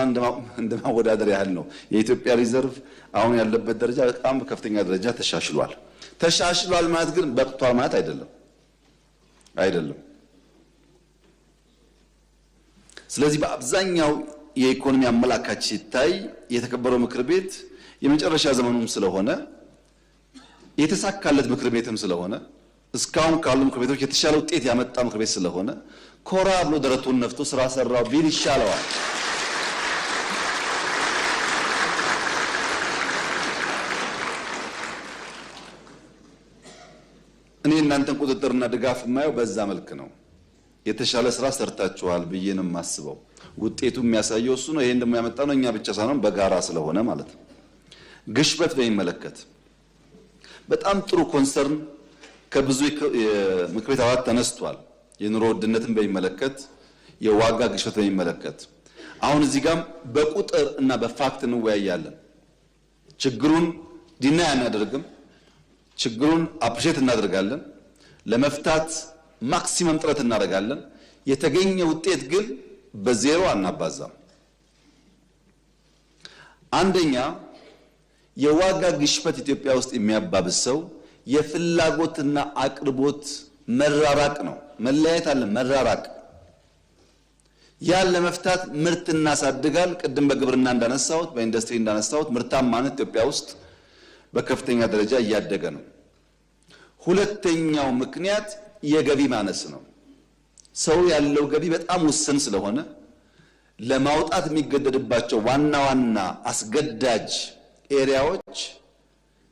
እንደማወዳደር ያህል ነው። የኢትዮጵያ ሪዘርቭ አሁን ያለበት ደረጃ በጣም በከፍተኛ ደረጃ ተሻሽሏል። ተሻሽሏል ማለት ግን በቅቷል ማለት አይደለም። ስለዚህ በአብዛኛው የኢኮኖሚ አመላካች ሲታይ የተከበረው ምክር ቤት የመጨረሻ ዘመኑም ስለሆነ የተሳካለት ምክር ቤትም ስለሆነ እስካሁን ካሉ ምክር ቤቶች የተሻለ ውጤት ያመጣ ምክር ቤት ስለሆነ ኮራ ብሎ ደረቱን ነፍቶ ስራ ሰራው ቢል ይሻለዋል። እኔ እናንተን ቁጥጥርና ድጋፍ የማየው በዛ መልክ ነው። የተሻለ ስራ ሰርታችኋል ብዬ ነው የማስበው። ውጤቱ የሚያሳየው እሱ ነው። ይሄን ደግሞ ያመጣ ነው እኛ ብቻ ሳይሆን በጋራ ስለሆነ ማለት ነው። ግሽበት በሚመለከት በጣም ጥሩ ኮንሰርን ከብዙ ምክር ቤት አባላት ተነስቷል። የኑሮ ውድነትን በሚመለከት የዋጋ ግሽበት በሚመለከት አሁን እዚህ ጋር በቁጥር እና በፋክት እንወያያለን። ችግሩን ዲና አናደርግም። ችግሩን አፕሪሼት እናደርጋለን። ለመፍታት ማክሲመም ጥረት እናደርጋለን። የተገኘ ውጤት ግን በዜሮ አናባዛም። አንደኛ የዋጋ ግሽበት ኢትዮጵያ ውስጥ የሚያባብሰው የፍላጎትና አቅርቦት መራራቅ ነው። መለያየት አለ፣ መራራቅ። ያን ለመፍታት ምርት እናሳድጋል። ቅድም በግብርና እንዳነሳሁት በኢንዱስትሪ እንዳነሳሁት ምርታማነት ኢትዮጵያ ውስጥ በከፍተኛ ደረጃ እያደገ ነው። ሁለተኛው ምክንያት የገቢ ማነስ ነው። ሰው ያለው ገቢ በጣም ውስን ስለሆነ ለማውጣት የሚገደድባቸው ዋና ዋና አስገዳጅ ኤሪያዎች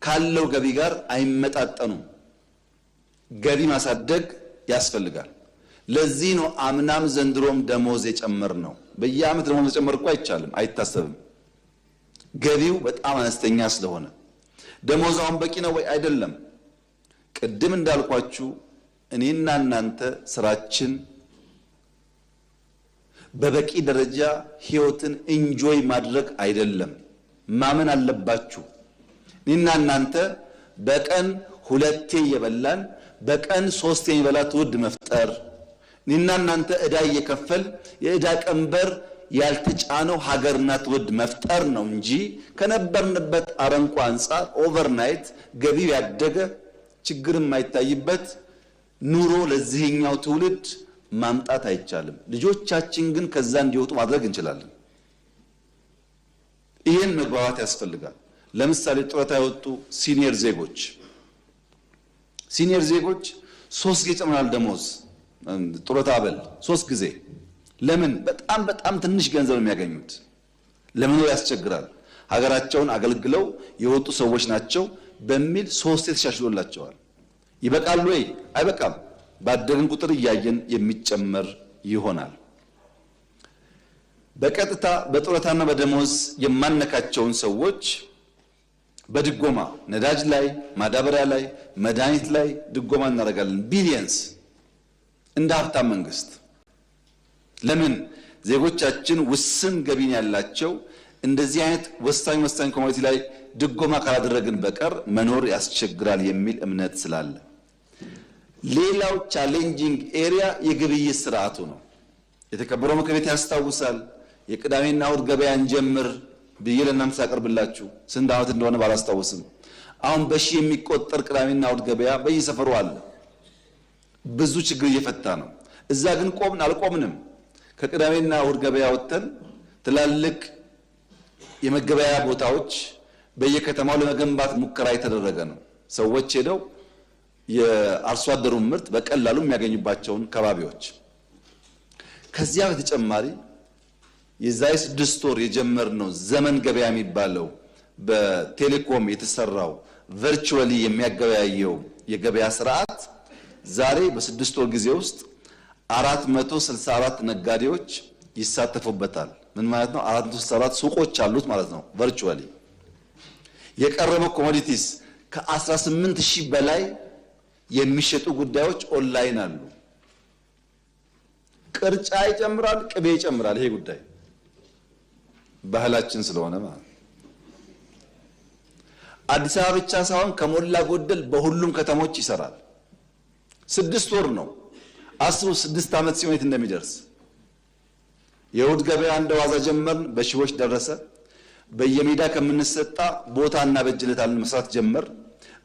ካለው ገቢ ጋር አይመጣጠኑም። ገቢ ማሳደግ ያስፈልጋል። ለዚህ ነው አምናም ዘንድሮም ደሞዝ የጨመር ነው። በየዓመት ደሞዝ መጨመር እኮ አይቻልም፣ አይታሰብም። ገቢው በጣም አነስተኛ ስለሆነ ደሞዛውን በቂ ነው ወይ አይደለም። ቅድም እንዳልኳችሁ እኔና እናንተ ስራችን በበቂ ደረጃ ህይወትን ኢንጆይ ማድረግ አይደለም። ማመን አለባችሁ። እኔና እናንተ በቀን 2 እየበላን በቀን 3 የሚበላ ትውልድ መፍጠር፣ እኔና እናንተ ዕዳ እየከፈል የዕዳ ቀንበር ያልተጫነው ሀገርና ትውልድ መፍጠር ነው እንጂ ከነበርንበት አረንቋ አንጻር ኦቨርናይት ገቢው ያደገ ችግር የማይታይበት ኑሮ ለዚህኛው ትውልድ ማምጣት አይቻልም። ልጆቻችን ግን ከዛ እንዲወጡ ማድረግ እንችላለን። ይሄን መግባባት ያስፈልጋል። ለምሳሌ ጡረታ የወጡ ሲኒየር ዜጎች 3 ጊዜ ጨምራል ደሞዝ ጡረታ አበል 3 ጊዜ። ለምን? በጣም ትንሽ ገንዘብ የሚያገኙት ለመኖር ያስቸግራል። ሀገራቸውን አገልግለው የወጡ ሰዎች ናቸው በሚል 3 ተሻሽሎላቸዋል። ይበቃል ወይ? አይበቃም። ባደግን ቁጥር እያየን የሚጨመር ይሆናል። በቀጥታ በጡረታና በደሞዝ የማነካቸውን ሰዎች በድጎማ ነዳጅ ላይ፣ ማዳበሪያ ላይ፣ መድኃኒት ላይ ድጎማ እናደርጋለን። ቢሊየንስ እንደ ሀብታም መንግስት። ለምን? ዜጎቻችን ውስን ገቢን ያላቸው እንደዚህ አይነት ወሳኝ ኮሞዲቲ ላይ ድጎማ ካላደረግን በቀር መኖር ያስቸግራል የሚል እምነት ስላለ። ሌላው ቻሌንጂንግ ኤሪያ የግብይት ስርዓቱ ነው። የተከበረው ምክር ቤት ያስታውሳል። የቅዳሜና እሁድ ገበያ እንጀምር ብዬ ለእናንተ ሳቀርብላችሁ ስንት ዓመት እንደሆነ ባላስታውስም አሁን በሺ የሚቆጠር ቅዳሜና እሁድ ገበያ በየሰፈሩ አለ። ብዙ ችግር እየፈታ ነው። እዛ ግን አልቆምንም። ከቅዳሜና እሁድ ገበያ ወጥተን ትላልቅ የመገበያ ቦታዎች በየከተማው ለመገንባት ሙከራ የተደረገ ነው። ሰዎች ሄደው የአርሶ አደሩን ምርት በቀላሉ የሚያገኙባቸውን ከባቢዎች። ከዚያ በተጨማሪ የዛይ 6 ወር የጀመርነው ዘመን ገበያ የሚባለው በቴሌኮም የተሰራው ቨርቹዋሊ የሚያገበያየው የገበያ ስርዓት ዛሬ በ6 ወር ጊዜ ውስጥ 464 ነጋዴዎች ይሳተፉበታል። ምን ማለት ነው? 464 ሱቆች አሉት ማለት ነው። ቨርቹዋሊ የቀረበው ኮሞዲቲስ ከ18000 በላይ የሚሸጡ ጉዳዮች ኦንላይን አሉ። ቅርጫ ይጨምራል፣ ቅቤ ይጨምራል። ይሄ ጉዳይ ባህላችን ስለሆነ ማለት አዲስ አበባ ብቻ ሳይሆን ከሞላ ጎደል በሁሉም ከተሞች ይሰራል። 6 ወር ነው። አስቡ 6 ዓመት ሲሆን የት እንደሚደርስ። የእሑድ ገበያ እንደዋዛ ጀመርን፣ በሺዎች ደረሰ። በየሜዳ ከምንሰጣ ቦታ እና በጅለታልን መስራት ጀመር።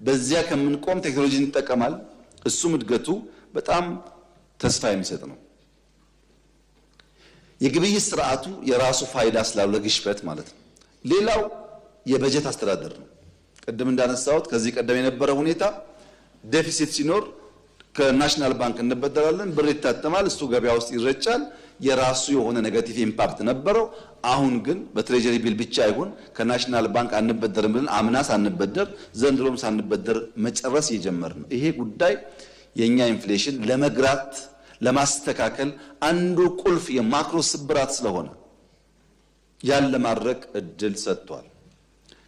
በዚያ ከምንቆም ቴክኖሎጂ እንጠቀማል። እሱም እድገቱ በጣም ተስፋ የሚሰጥ ነው። የግብይት ስርዓቱ የራሱ ፋይዳ ስላለው ለግሽበት ማለት ነው። ሌላው የበጀት አስተዳደር ነው። ቀደም እንዳነሳሁት ከዚህ ቀደም የነበረው ሁኔታ ዴፊሲት ሲኖር ከናሽናል ባንክ እንበደራለን፣ ብር ይታተማል፣ እሱ ገበያ ውስጥ ይረጫል። የራሱ የሆነ ኔጋቲቭ ኢምፓክት ነበረው። አሁን ግን በትሬጀሪ ቢል ብቻ አይሆን ከናሽናል ባንክ አንበደርም ብለን አምና ሳንበደር ዘንድሮም ሳንበደር መጨረስ እየጀመርን ነው። ይሄ ጉዳይ የኛ ኢንፍሌሽን ለመግራት ለማስተካከል አንዱ ቁልፍ የማክሮ ስብራት ስለሆነ ያን ለማድረግ እድል ሰጥቷል።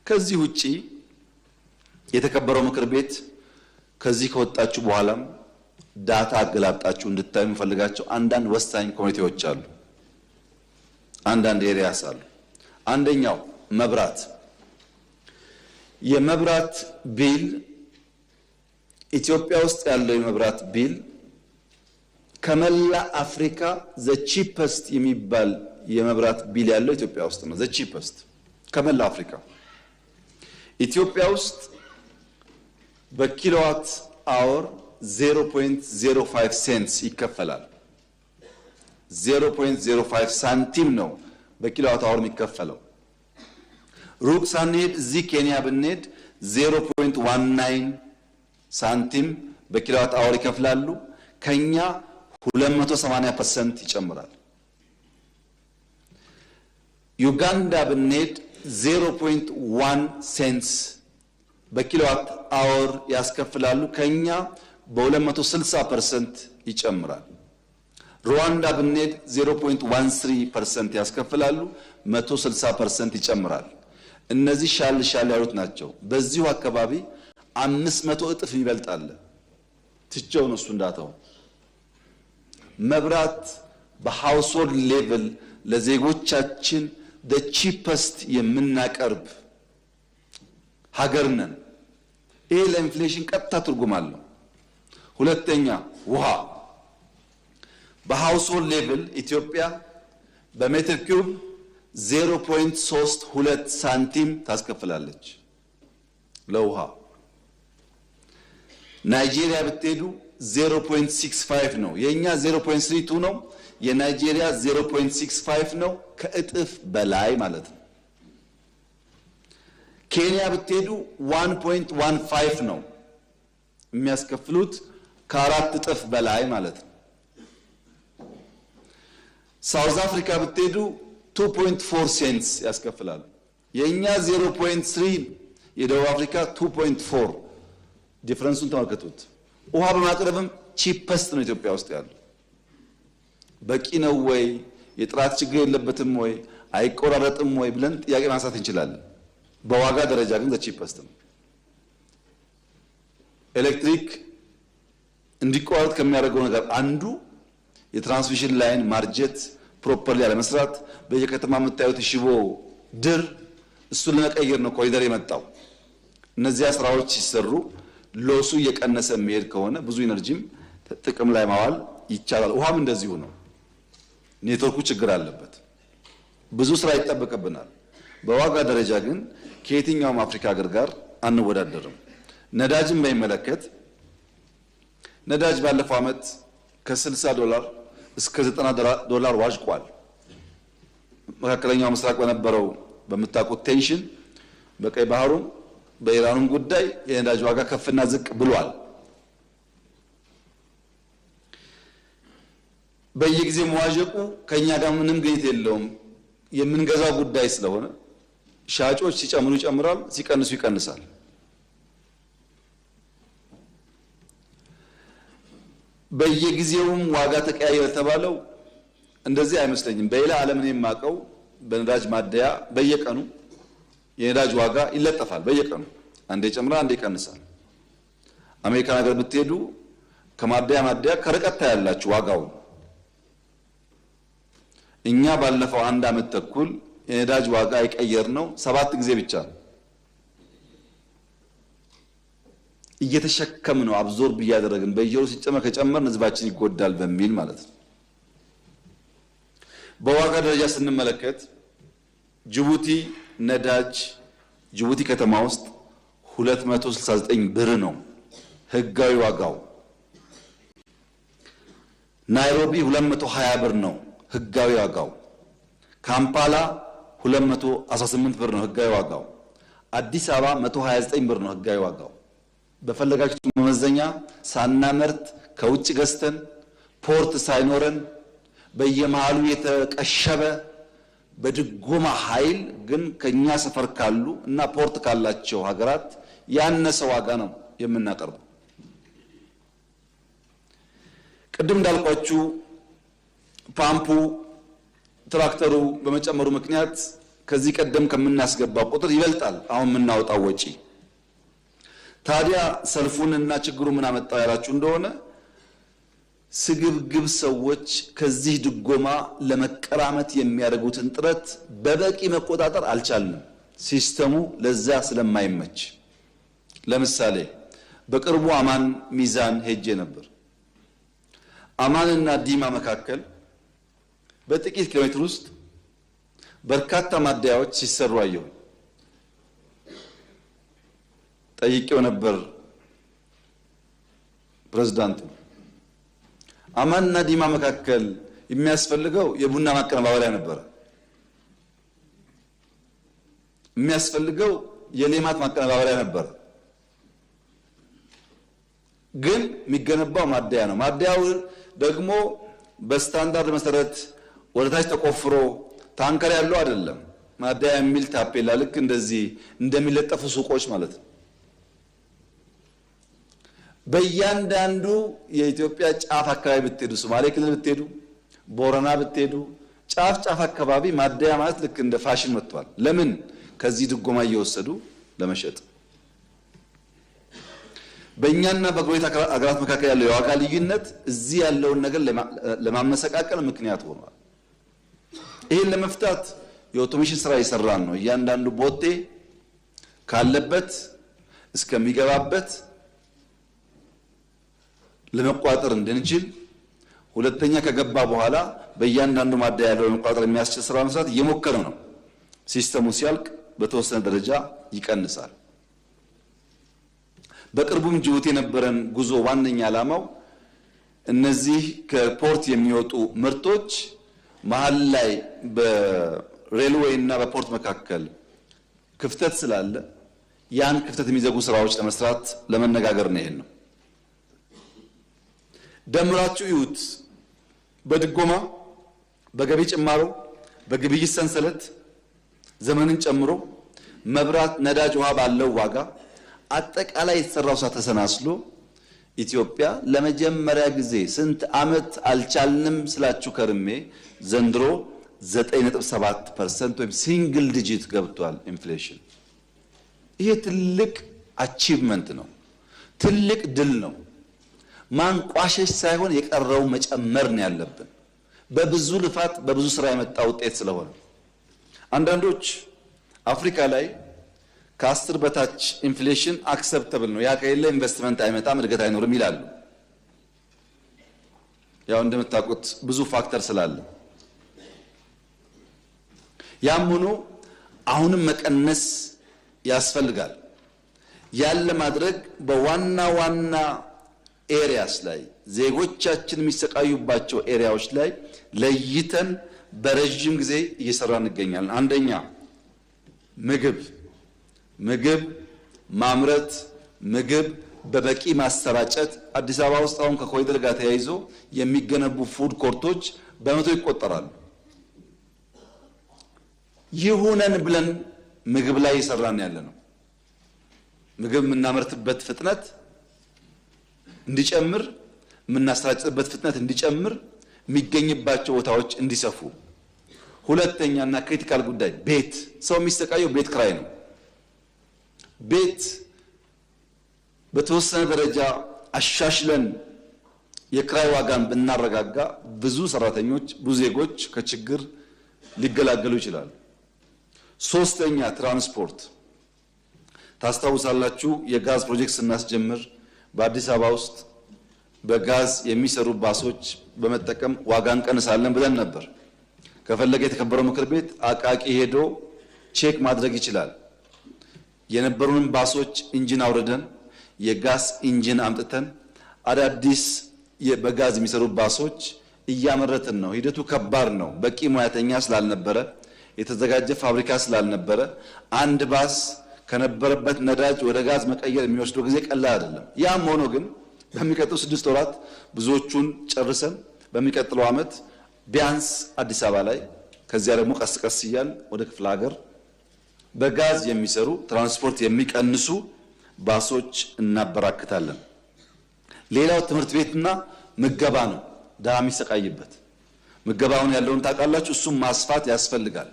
ከዚህ ውጪ የተከበረው ምክር ቤት ከዚህ ከወጣችሁ በኋላም ዳታ አገላብጣችሁ እንድታዩ የምፈልጋቸው አንዳንድ ወሳኝ ኮሚቴዎች አሉ። አንዳንድ ኤሪያስ አሉ። አንደኛው መብራት። የመብራት ቢል ኢትዮጵያ ውስጥ ያለው የመብራት ቢል ከመላ አፍሪካ ዘ ቺፐስት የሚባል የመብራት ቢል ያለው ኢትዮጵያ ውስጥ ነው። ዘ ቺፐስት ከመላ አፍሪካ። ኢትዮጵያ ውስጥ በኪሎዋት አወር 0.05 ሴንትስ ይከፈላል። 0.05 ሳንቲም ነው በኪሎዋት አወር የሚከፈለው። ሩቅ ሳንሄድ እዚህ ኬንያ ብንሄድ 0.19 ሳንቲም በኪሎዋት አወር ይከፍላሉ። ከኛ 280% ይጨምራል። ዩጋንዳ ብንሄድ 0.1 ሴንትስ በኪሎዋት አወር ያስከፍላሉ። ከኛ በ260% ይጨምራል። ሩዋንዳ ብንሄድ 0.13% ያስከፍላሉ፣ 160% ይጨምራል። እነዚህ ሻል ያሉት ናቸው። በዚሁ አካባቢ 500 እጥፍ ይበልጣል። ትቼው ነው እሱ እንዳታው። መብራት በሃውስሆልድ ሌቭል ለዜጎቻችን the cheapest የምናቀርብ ሀገር ነን። ይሄ ለኢንፍሌሽን ቀጥታ ትርጉም አለው። ሁለተኛ ውሃ። በሃውስሆልድ ሌቭል ኢትዮጵያ በሜትር ኪዩብ 0.32 ሳንቲም ታስከፍላለች ለውሃ። ናይጄሪያ ብትሄዱ 0.65 ነው። የኛ 0.32 ነው። የናይጄሪያ 0.65 ነው። ከእጥፍ በላይ ማለት ነው። ኬንያ ብትሄዱ 1.15 ነው የሚያስከፍሉት፣ ከአራት እጥፍ በላይ ማለት ነው። ሳውዝ አፍሪካ ብትሄዱ 2.4 ሴንትስ ያስከፍላሉ። የኛ 0.3፣ የደቡብ አፍሪካ 2.4። ዲፈረንሱን ተመልከቱት። ውሃ በማቅረብም ቺፐስት ነው ኢትዮጵያ ውስጥ ያለው። በቂ ነው ወይ? የጥራት ችግር የለበትም ወይ? አይቆራረጥም ወይ ብለን ጥያቄ ማንሳት እንችላለን። በዋጋ ደረጃ ግን ቺፐስት ነው። ኤሌክትሪክ እንዲቆራረጥ ከሚያደርገው ነገር አንዱ የትራንስሚሽን ላይን ማርጀት ፕሮፐርሊ ያለመስራት፣ በየከተማ የምታዩት ሽቦ ድር፣ እሱን ለመቀየር ነው ኮሪደር የመጣው። እነዚያ ስራዎች ሲሰሩ ሎሱ እየቀነሰ የሚሄድ ከሆነ ብዙ ኢነርጂም ጥቅም ላይ ማዋል ይቻላል። ውሃም እንደዚሁ ነው። ኔትወርኩ ችግር አለበት። ብዙ ስራ ይጠበቅብናል። በዋጋ ደረጃ ግን ከየትኛውም አፍሪካ ሀገር ጋር አንወዳደርም። ነዳጅን በሚመለከት ነዳጅ ባለፈው ዓመት ከ$60 እስከ $90 ዋዥቋል። መካከለኛው ምስራቅ በነበረው በምታውቁት ቴንሽን፣ በቀይ ባህሩም በኢራኑም ጉዳይ የነዳጅ ዋጋ ከፍና ዝቅ ብሏል። በየጊዜው መዋዠቁ ከኛ ጋር ምንም ግንኙነት የለውም። የምንገዛው ጉዳይ ስለሆነ ሻጮች ሲጨምሩ ይጨምራል፣ ሲቀንሱ ይቀንሳል። በየጊዜውም ዋጋ ተቀያየረ ተባለው እንደዚህ አይመስለኝም። በሌላ ዓለም እኔ የማውቀው በነዳጅ ማደያ በየቀኑ የነዳጅ ዋጋ ይለጠፋል። በየቀኑ አንዴ ጨምራ አንዴ ይቀንሳል። አሜሪካን ሀገር ብትሄዱ ከማደያ ማደያ ከርቀት ታያላችሁ ዋጋው። እኛ ባለፈው 1 ዓመት ተኩል የነዳጅ ዋጋ የቀየርነው 7 ጊዜ ብቻ ነው። እየተሸከም ነው አብዞርብ እያደረግን በየወሩ ሲጨመር ከጨመርን ህዝባችን ይጎዳል በሚል ማለት ነው። በዋጋ ደረጃ ስንመለከት ጅቡቲ ነዳጅ ጅቡቲ ከተማ ውስጥ 269 ብር ነው ህጋዊ ዋጋው። ናይሮቢ 220 ብር ነው ህጋዊ ዋጋው። ካምፓላ 218 ብር ነው ህጋዊ ዋጋው። አዲስ አበባ 129 ብር ነው ህጋዊ ዋጋው። በፈለጋችሁ መመዘኛ ሳናመርት ከውጭ ገዝተን ፖርት ሳይኖረን በየመሃሉ የተቀሸበ በድጎማ ኃይል ግን ከኛ ሰፈር ካሉ እና ፖርት ካላቸው ሀገራት ያነሰ ዋጋ ነው የምናቀርበው። ቅድም እንዳልኳችሁ ፓምፑ ትራክተሩ በመጨመሩ ምክንያት ከዚህ ቀደም ከምናስገባው ቁጥር ይበልጣል አሁን የምናወጣው ወጪ። ታዲያ ሰልፉንና ችግሩ ምን አመጣው ያላችሁ እንደሆነ ስግብግብ ሰዎች ከዚህ ድጎማ ለመቀራመት የሚያደርጉትን ጥረት በበቂ መቆጣጠር አልቻልንም፣ ሲስተሙ ለዛ ስለማይመች። ለምሳሌ በቅርቡ አማን ሚዛን ሄጄ ነበር። አማንና ዲማ መካከል በጥቂት ኪሎ ሜትር ውስጥ በርካታ ማደያዎች ሲሰሩ አየሁ። ጠይቄው ነበር ፕሬዝዳንቱ። አማንና ዲማ መካከል የሚያስፈልገው የቡና ማቀነባበሪያ ነበር፣ የሚያስፈልገው የሌማት ማቀነባበሪያ ነበር። ግን የሚገነባው ማደያ ነው። ማደያው ደግሞ በስታንዳርድ መሰረት ወደታች ተቆፍሮ ታንከር ያለው አይደለም። ማደያ የሚል ታፔላ ልክ እንደዚህ እንደሚለጠፉ ሱቆች ማለት ነው። በእያንዳንዱ የኢትዮጵያ ጫፍ አካባቢ ብትሄዱ፣ ሶማሌ ክልል ብትሄዱ፣ ቦረና ብትሄዱ፣ ጫፍ አካባቢ ማደያ ማለት ልክ እንደ ፋሽን መጥቷል። ለምን? ከዚህ ድጎማ እየወሰዱ ለመሸጥ። በእኛና በጎረቤት አገራት መካከል ያለው የዋጋ ልዩነት እዚህ ያለውን ነገር ለማመሰቃቀል ምክንያት ሆኗል። ይህን ለመፍታት የኦቶሜሽን ስራ እየሰራን ነው። እያንዳንዱ ቦቴ ካለበት እስከሚገባበት ለመቋጠር እንድንችል፣ ሁለተኛ ከገባ በኋላ በእያንዳንዱ ማደያ ያለው ለመቋጠር የሚያስችል ስራ መስራት እየሞከረ ነው። ሲስተሙ ሲያልቅ በተወሰነ ደረጃ ይቀንሳል። በቅርቡም ጅቡቲ የነበረን ጉዞ ዋነኛ ዓላማው እነዚህ ከፖርት የሚወጡ ምርቶች መሀል ላይ በሬልዌይ እና በፖርት መካከል ክፍተት ስላለ ያን ክፍተት የሚዘጉ ስራዎች ለመስራት ለመነጋገር ነው። ይሄን ነው ደምራችሁ ይዩት። በድጎማ በገቢ ጭማሮ በግብይት ሰንሰለት ዘመንን ጨምሮ መብራት፣ ነዳጅ፣ ውሃ ባለው ዋጋ አጠቃላይ የተሰራው ስራ ተሰናስሎ ኢትዮጵያ ለመጀመሪያ ጊዜ ስንት ዓመት አልቻልንም ስላችሁ ከርሜ ዘንድሮ 9.7% ወይም ሲንግል ዲጂት ገብቷል ኢንፍሌሽን። ይሄ ትልቅ አቺቭመንት ነው፣ ትልቅ ድል ነው። ማንቋሸሽ ሳይሆን የቀረው መጨመር ነው ያለብን፣ በብዙ ልፋት በብዙ ስራ የመጣ ውጤት ስለሆነ። አንዳንዶች አፍሪካ ላይ ከ10 በታች ኢንፍሌሽን አክሰፕተብል ነው፣ ያ ከሌለ ኢንቨስትመንት አይመጣም፣ እድገት አይኖርም ይላሉ። ያው እንደምታውቁት ብዙ ፋክተር ስላለ ያም ሆኖ አሁንም መቀነስ ያስፈልጋል። ያለ ማድረግ በዋና ዋና ኤሪያስ ላይ ዜጎቻችን የሚሰቃዩባቸው ኤሪያዎች ላይ ለይተን በረጅም ጊዜ እየሰራን እንገኛለን። አንደኛ ምግብ ማምረት፣ ምግብ በበቂ ማሰራጨት። አዲስ አበባ ውስጥ አሁን ከኮሪደር ጋር ተያይዞ የሚገነቡ ፉድ ኮርቶች በመቶ ይቆጠራሉ። ይሁነን ብለን ምግብ ላይ እየሰራን ያለ ነው። ምግብ የምናመርትበት ፍጥነት እንዲጨምር የምናሰራጭበት ፍጥነት እንዲጨምር፣ የሚገኝባቸው ቦታዎች እንዲሰፉ። ሁለተኛና ክሪቲካል ጉዳይ ቤት። ሰው የሚሰቃየው ቤት ክራይ ነው። ቤት በተወሰነ ደረጃ አሻሽለን የክራይ ዋጋን ብናረጋጋ ብዙ ሰራተኞች፣ ብዙ ዜጎች ከችግር ሊገላገሉ ይችላሉ። ሶስተኛ ትራንስፖርት። ታስታውሳላችሁ የጋዝ ፕሮጀክት ስናስጀምር በአዲስ አበባ ውስጥ በጋዝ የሚሰሩ ባሶች በመጠቀም ዋጋ እንቀንሳለን ብለን ነበር። ከፈለገ የተከበረው ምክር ቤት አቃቂ ሄዶ ቼክ ማድረግ ይችላል። የነበሩንን ባሶች ኢንጂን አውርደን የጋዝ ኢንጂን አምጥተን አዳዲስ በጋዝ የሚሰሩ ባሶች እያመረትን ነው። ሂደቱ ከባድ ነው። በቂ ሙያተኛ ስላልነበረ፣ የተዘጋጀ ፋብሪካ ስላልነበረ አንድ ባስ ከነበረበት ነዳጅ ወደ ጋዝ መቀየር የሚወስደው ጊዜ ቀላል አይደለም። ያም ሆኖ ግን በሚቀጥሉ 6 ወራት ብዙዎቹን ጨርሰን በሚቀጥለው ዓመት ቢያንስ አዲስ አበባ ላይ ከዚያ ደግሞ ቀስ ቀስ እያል ወደ ክፍለ ሀገር በጋዝ የሚሰሩ ትራንስፖርት የሚቀንሱ ባሶች እናበራክታለን። ሌላው ትምህርት ቤትና ምገባ ነው። ድሃ የሚሰቃይበት ምገባውን ያለውን ታውቃላችሁ። እሱም ማስፋት ያስፈልጋል።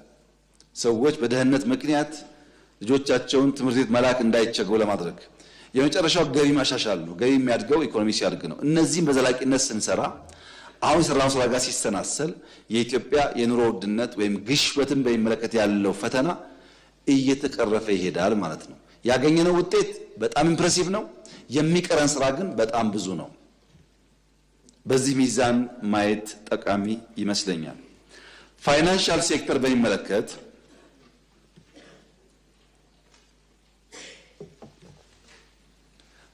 ሰዎች በደህንነት ምክንያት ልጆቻቸውን ትምህርት ቤት መላክ እንዳይቸገሩ ለማድረግ። የመጨረሻው ገቢ ማሻሻል ነው። ገቢ የሚያድገው ኢኮኖሚ ሲያድግ ነው። እነዚህም በዘላቂነት ስንሰራ አሁን የሰራነው ስራ ጋር ሲሰናሰል የኢትዮጵያ የኑሮ ውድነት ወይም ግሽበትን በሚመለከት ያለው ፈተና እየተቀረፈ ይሄዳል ማለት ነው። ያገኘነው ውጤት በጣም ኢምፕሬሲቭ ነው። የሚቀረን ስራ ግን በጣም ብዙ ነው። በዚህ ሚዛን ማየት ጠቃሚ ይመስለኛል። ፋይናንሻል ሴክተር በሚመለከት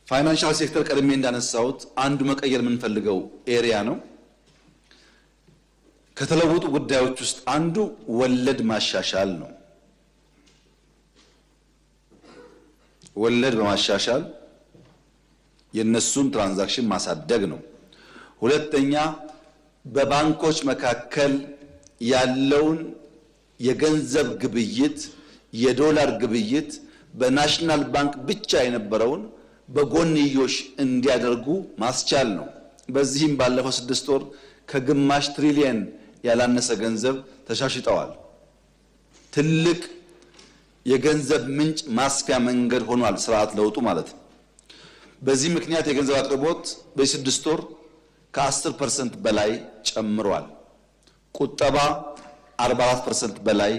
ፋይናንሻል ሴክተር ቀድሜ እንዳነሳሁት አንዱ መቀየር የምንፈልገው ኤሪያ ነው። ከተለወጡ ጉዳዮች ውስጥ አንዱ ወለድ ማሻሻል ነው። ወለድ በማሻሻል የነሱን ትራንዛክሽን ማሳደግ ነው። ሁለተኛ በባንኮች መካከል ያለውን የገንዘብ ግብይት፣ የዶላር ግብይት በናሽናል ባንክ ብቻ የነበረውን በጎንዮሽ እንዲያደርጉ ማስቻል ነው። በዚህም ባለፈው 6 ወር ከግማሽ ትሪሊየን ያላነሰ ገንዘብ ተሻሽጠዋል። ትልቅ የገንዘብ ምንጭ ማስፊያ መንገድ ሆኗል ስርዓት ለውጡ ማለት ነው። በዚህ ምክንያት የገንዘብ አቅርቦት በ6 ወር ከ10% በላይ ጨምሯል። ቁጠባ 44% በላይ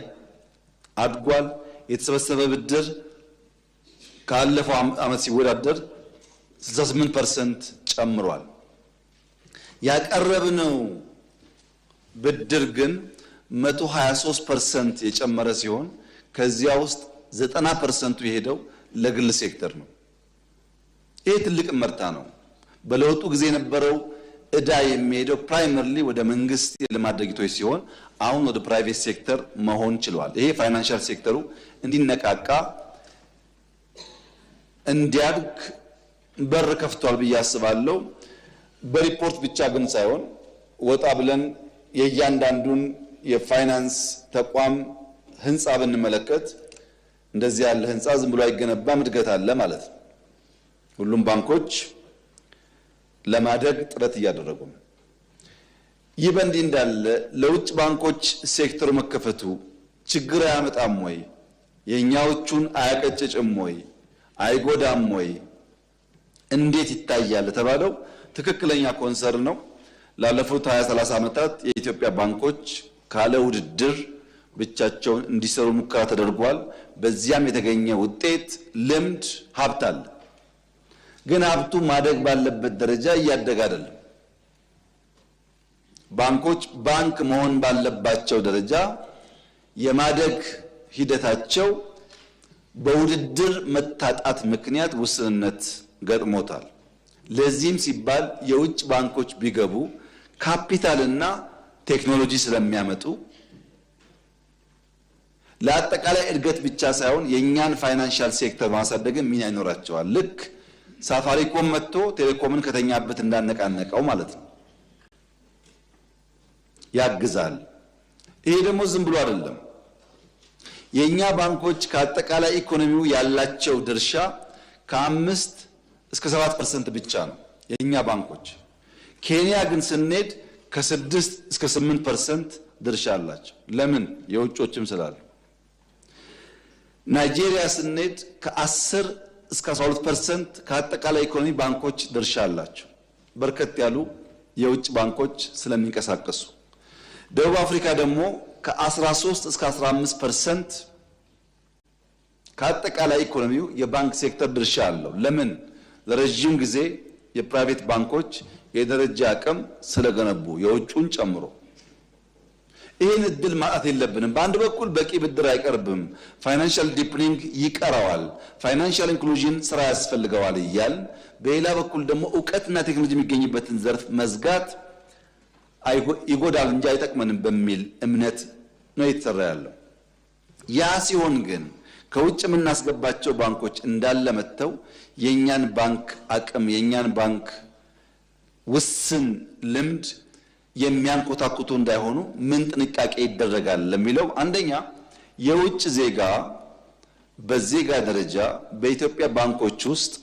አድጓል። የተሰበሰበ ብድር ካለፈው ዓመት ሲወዳደር 68% ጨምሯል። ያቀረብነው ብድር ግን 123% የጨመረ ሲሆን ከዚያ ውስጥ 90% የሄደው ለግል ሴክተር ነው። ይሄ ትልቅ ምርታ ነው። በለውጡ ጊዜ የነበረው እዳ የሚሄደው ፕራይመሪሊ ወደ መንግስት የልማት ድርጅቶች ሲሆን አሁን ወደ ፕራይቬት ሴክተር መሆን ችሏል። ይሄ ፋይናንሻል ሴክተሩ እንዲነቃቃ እንዲያድግ በር ከፍቷል ብዬ አስባለሁ። በሪፖርት ብቻ ግን ሳይሆን ወጣ ብለን የእያንዳንዱን የፋይናንስ ተቋም ህንፃ ብንመለከት እንደዚህ ያለ ህንፃ ዝም ብሎ አይገነባም፣ እድገት አለ ማለት ነው። ሁሉም ባንኮች ለማደግ ጥረት እያደረጉ ነው። ይህ በእንዲህ እንዳለ ለውጭ ባንኮች ሴክተሩ መከፈቱ ችግር አያመጣም ወይ? የኛዎቹን አያቀጭጭም ወይ? አይጎዳም ወይ? እንዴት ይታያል ተባለው ትክክለኛ ኮንሰርን ነው። ላለፉት 20-30 ዓመታት የኢትዮጵያ ባንኮች ካለ ውድድር ብቻቸውን እንዲሰሩ ሙከራ ተደርጓል። በዚያም የተገኘ ውጤት፣ ልምድ፣ ሀብት አለ። ግን ሀብቱ ማደግ ባለበት ደረጃ እያደገ አይደለም። ባንኮች ባንክ መሆን ባለባቸው ደረጃ የማደግ ሂደታቸው በውድድር መታጣት ምክንያት ውስንነት ገጥሞታል። ለዚህም ሲባል የውጭ ባንኮች ቢገቡ ካፒታልና ቴክኖሎጂ ስለሚያመጡ ለአጠቃላይ እድገት ብቻ ሳይሆን የኛን ፋይናንሻል ሴክተር ማሳደግ ሚና ይኖራቸዋል። ልክ ሳፋሪኮም መጥቶ ቴሌኮምን ከተኛበት እንዳነቃነቀው ማለት ነው። ያግዛል። ይሄ ደግሞ ዝም ብሎ አይደለም። የኛ ባንኮች ከአጠቃላይ ኢኮኖሚው ያላቸው ድርሻ ከ5 እስከ 7% ብቻ ነው። የኛ ባንኮች ኬንያ ግን ስንሄድ ከ6 እስከ 8% ድርሻ አላቸው። ለምን? የውጮችም ስላሉ። ናይጄሪያ ስንሄድ ከ10 እስከ 12% ከአጠቃላይ ኢኮኖሚ ባንኮች ድርሻ አላቸው፣ በርከት ያሉ የውጭ ባንኮች ስለሚንቀሳቀሱ። ደቡብ አፍሪካ ደግሞ ከ13 እስከ 15% ከአጠቃላይ ኢኮኖሚው የባንክ ሴክተር ድርሻ አለው። ለምን? ለረጅም ጊዜ የፕራይቬት ባንኮች የደረጃ አቅም ስለገነቡ የውጩን ጨምሮ። ይህን እድል ማጣት የለብንም። በአንድ በኩል በቂ ብድር አይቀርብም፣ ፋይናንሻል ዲፕኒንግ ይቀረዋል፣ ፋይናንሻል ኢንክሉዥን ስራ ያስፈልገዋል እያል፣ በሌላ በኩል ደግሞ እውቀትና ቴክኖሎጂ የሚገኝበትን ዘርፍ መዝጋት ይጎዳል እንጂ አይጠቅመንም በሚል እምነት ነው የተሰራ ያለው። ያ ሲሆን ግን ከውጭ የምናስገባቸው ባንኮች እንዳለ መጥተው የኛን ባንክ አቅም የኛን ባንክ ውስን ልምድ የሚያንኮታኩቱ እንዳይሆኑ ምን ጥንቃቄ ይደረጋል ለሚለው፣ አንደኛ የውጭ ዜጋ በዜጋ ደረጃ በኢትዮጵያ ባንኮች ውስጥ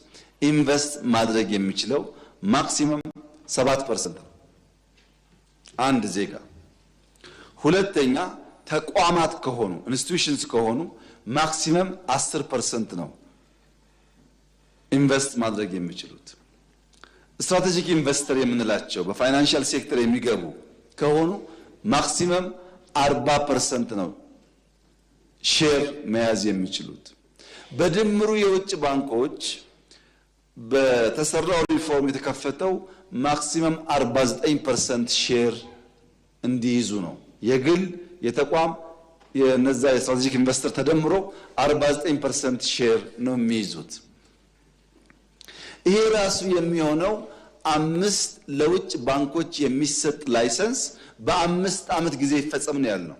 ኢንቨስት ማድረግ የሚችለው ማክሲመም 7% ነው አንድ ዜጋ። ሁለተኛ ተቋማት ከሆኑ ኢንስቲትዩሽንስ ከሆኑ ማክሲመም 10% ነው ኢንቨስት ማድረግ የሚችሉት። ስትራቴጂክ ኢንቨስተር የምንላቸው በፋይናንሻል ሴክተር የሚገቡ ከሆኑ ማክሲመም 40% ነው ሼር መያዝ የሚችሉት። በድምሩ የውጭ ባንኮች በተሰራው ሪፎርም የተከፈተው ማክሲመም 49% ሼር እንዲይዙ ነው። የግል የተቋም የነዛ የስትራቴጂክ ኢንቨስተር ተደምሮ 49% ሼር ነው የሚይዙት። ይሄ ራሱ የሚሆነው 5 ለውጭ ባንኮች የሚሰጥ ላይሰንስ በ5 ዓመት ጊዜ ይፈጸም ነው ያልነው።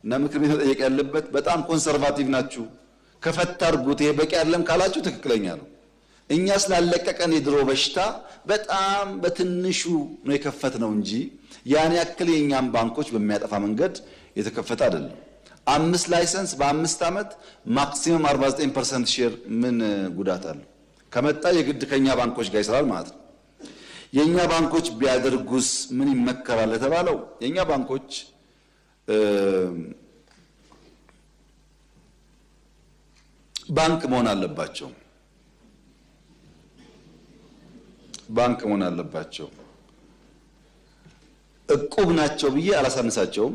እና ምክር ቤት መጠየቅ ያለበት በጣም ኮንሰርቫቲቭ ናችሁ፣ ከፈታ አድርጉት፣ ይሄ በቂ አይደለም ካላችሁ ትክክለኛ ነው። እኛ ስላለቀቀን የድሮ በሽታ በጣም በትንሹ ነው የከፈትነው እንጂ ያን ያክል የኛም ባንኮች በሚያጠፋ መንገድ የተከፈተ አይደለም። 5 ላይሰንስ በ5 ዓመት ማክሲመም 49% ሼር ምን ጉዳት አለው? ከመጣ የግድ ከኛ ባንኮች ጋር ይሰራል ማለት ነው። የኛ ባንኮች ቢያደርጉስ ምን ይመከራል ለተባለው፣ የኛ ባንኮች ባንክ መሆን አለባቸው። ባንክ መሆን አለባቸው። እቁብ ናቸው ብዬ አላሳንሳቸውም፣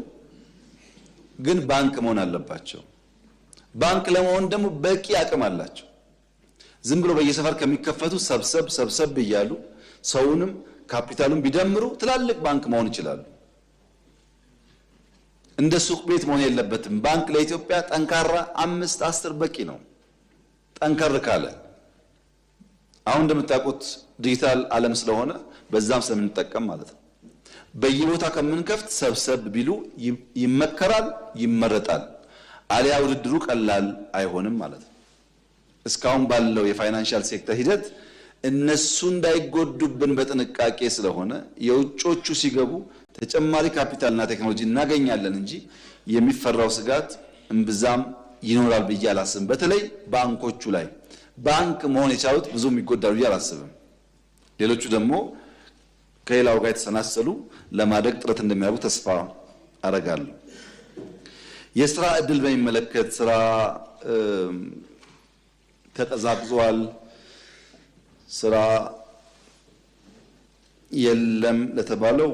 ግን ባንክ መሆን አለባቸው። ባንክ ለመሆን ደግሞ በቂ አቅም አላቸው። ዝም ብሎ በየሰፈር ከሚከፈቱ ሰብሰብ እያሉ ሰውንም ካፒታሉን ቢደምሩ ትላልቅ ባንክ መሆን ይችላሉ። እንደ ሱቅ ቤት መሆን የለበትም። ባንክ ለኢትዮጵያ ጠንካራ 5-10 በቂ ነው። ጠንከር ካለ አሁን እንደምታውቁት ዲጂታል ዓለም ስለሆነ በዛም ስለምንጠቀም ማለት ነው። በየቦታ ከምንከፍት ሰብሰብ ቢሉ ይመከራል፣ ይመረጣል። አሊያ ውድድሩ ቀላል አይሆንም ማለት ነው። እስካሁን ባለው የፋይናንሻል ሴክተር ሂደት እነሱ እንዳይጎዱብን በጥንቃቄ ስለሆነ የውጮቹ ሲገቡ ተጨማሪ ካፒታልና ቴክኖሎጂ እናገኛለን እንጂ የሚፈራው ስጋት እምብዛም ይኖራል ብዬ አላስብም። በተለይ ባንኮቹ ላይ ባንክ መሆን የቻሉት ብዙ የሚጎዳሉ ብዬ አላስብም። ሌሎቹ ደግሞ ከሌላው ጋር የተሰናሰሉ ለማደግ ጥረት እንደሚያደርጉ ተስፋ አደርጋለሁ። የስራ እድል በሚመለከት ስራ ተቀዛቅዟል፣ ስራ የለም ለተባለው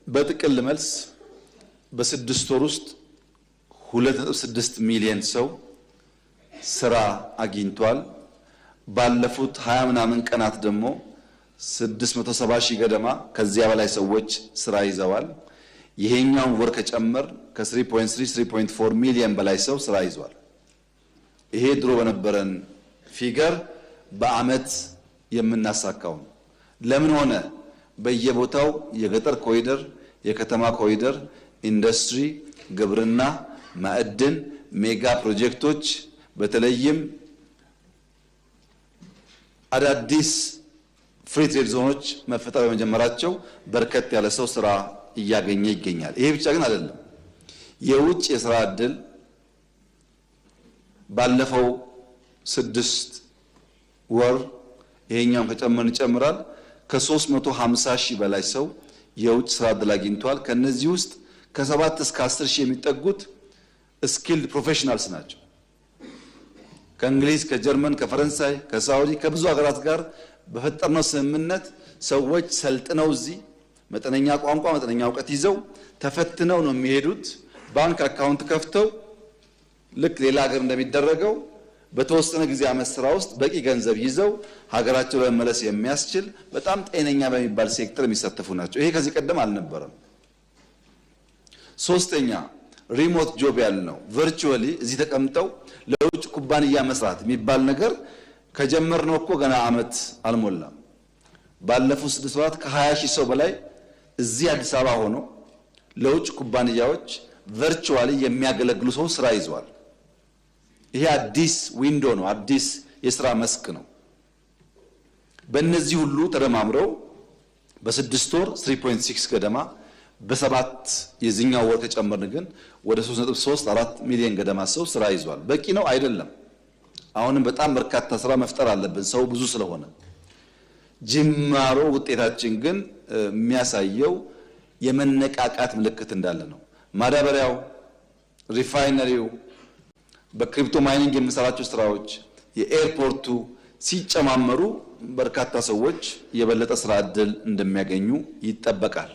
በጥቅል መልስ በ6 ወር ውስጥ 2.6 ሚሊዮን ሰው ስራ አግኝቷል። ባለፉት 20 ምናምን ቀናት ደግሞ 670 ሺህ ገደማ ከዚያ በላይ ሰዎች ስራ ይዘዋል። ይሄኛውን ወር ከጨመር ከ3.3 3.4 ሚሊዮን በላይ ሰው ስራ ይዟል። ይሄ ድሮ በነበረን ፊገር በአመት የምናሳካው ነው። ለምን ሆነ? በየቦታው የገጠር ኮሪደር፣ የከተማ ኮሪደር፣ ኢንዱስትሪ፣ ግብርና፣ ማዕድን፣ ሜጋ ፕሮጀክቶች በተለይም አዳዲስ ፍሪ ትሬድ ዞኖች መፈጠር በመጀመራቸው በርከት ያለ ሰው ስራ እያገኘ ይገኛል። ይሄ ብቻ ግን አይደለም። የውጭ የስራ እድል ባለፈው 6 ወር ይሄኛውን ከጨመርን ይጨምራል ከ350 ሺህ በላይ ሰው የውጭ ስራ ዕድል አግኝቷል። ከነዚህ ውስጥ ከ7 እስከ 10 ሺህ የሚጠጉት ስኪልድ ፕሮፌሽናልስ ናቸው። ከእንግሊዝ፣ ከጀርመን፣ ከፈረንሳይ፣ ከሳውዲ ከብዙ ሀገራት ጋር በፈጠርነው ስምምነት ሰዎች ሰልጥነው እዚህ መጠነኛ ቋንቋ መጠነኛ እውቀት ይዘው ተፈትነው ነው የሚሄዱት። ባንክ አካውንት ከፍተው ልክ ሌላ ሀገር እንደሚደረገው በተወሰነ ጊዜ ዓመት ስራ ውስጥ በቂ ገንዘብ ይዘው ሀገራቸው ለመመለስ የሚያስችል በጣም ጤነኛ በሚባል ሴክተር የሚሳተፉ ናቸው። ይሄ ከዚህ ቀደም አልነበረም። ሶስተኛ ሪሞት ጆብ ያልነው ቨርቹዋሊ እዚህ ተቀምጠው ለውጭ ኩባንያ መስራት የሚባል ነገር ከጀመርነው እኮ ገና ዓመት አልሞላም። ባለፉት 6 ወራት ከ20 ሺህ ሰው በላይ እዚህ አዲስ አበባ ሆኖ ለውጭ ኩባንያዎች ቨርቹዋሊ የሚያገለግሉ ሰው ስራ ይዟል። ይሄ አዲስ ዊንዶ ነው፣ አዲስ የስራ መስክ ነው። በእነዚህ ሁሉ ተደማምረው በ6 ወር 3.6 ገደማ በ7 የዚህኛው ወር ከጨመርን ግን ወደ 3.34 ሚሊዮን ገደማ ሰው ስራ ይዟል። በቂ ነው አይደለም። አሁንም በጣም በርካታ ስራ መፍጠር አለብን፣ ሰው ብዙ ስለሆነ። ጅማሮ ውጤታችን ግን የሚያሳየው የመነቃቃት ምልክት እንዳለ ነው። ማዳበሪያው፣ ሪፋይነሪው፣ በክሪፕቶ ማይኒንግ የምንሰራቸው ስራዎች፣ የኤርፖርቱ ሲጨማመሩ በርካታ ሰዎች የበለጠ ስራ ዕድል እንደሚያገኙ ይጠበቃል።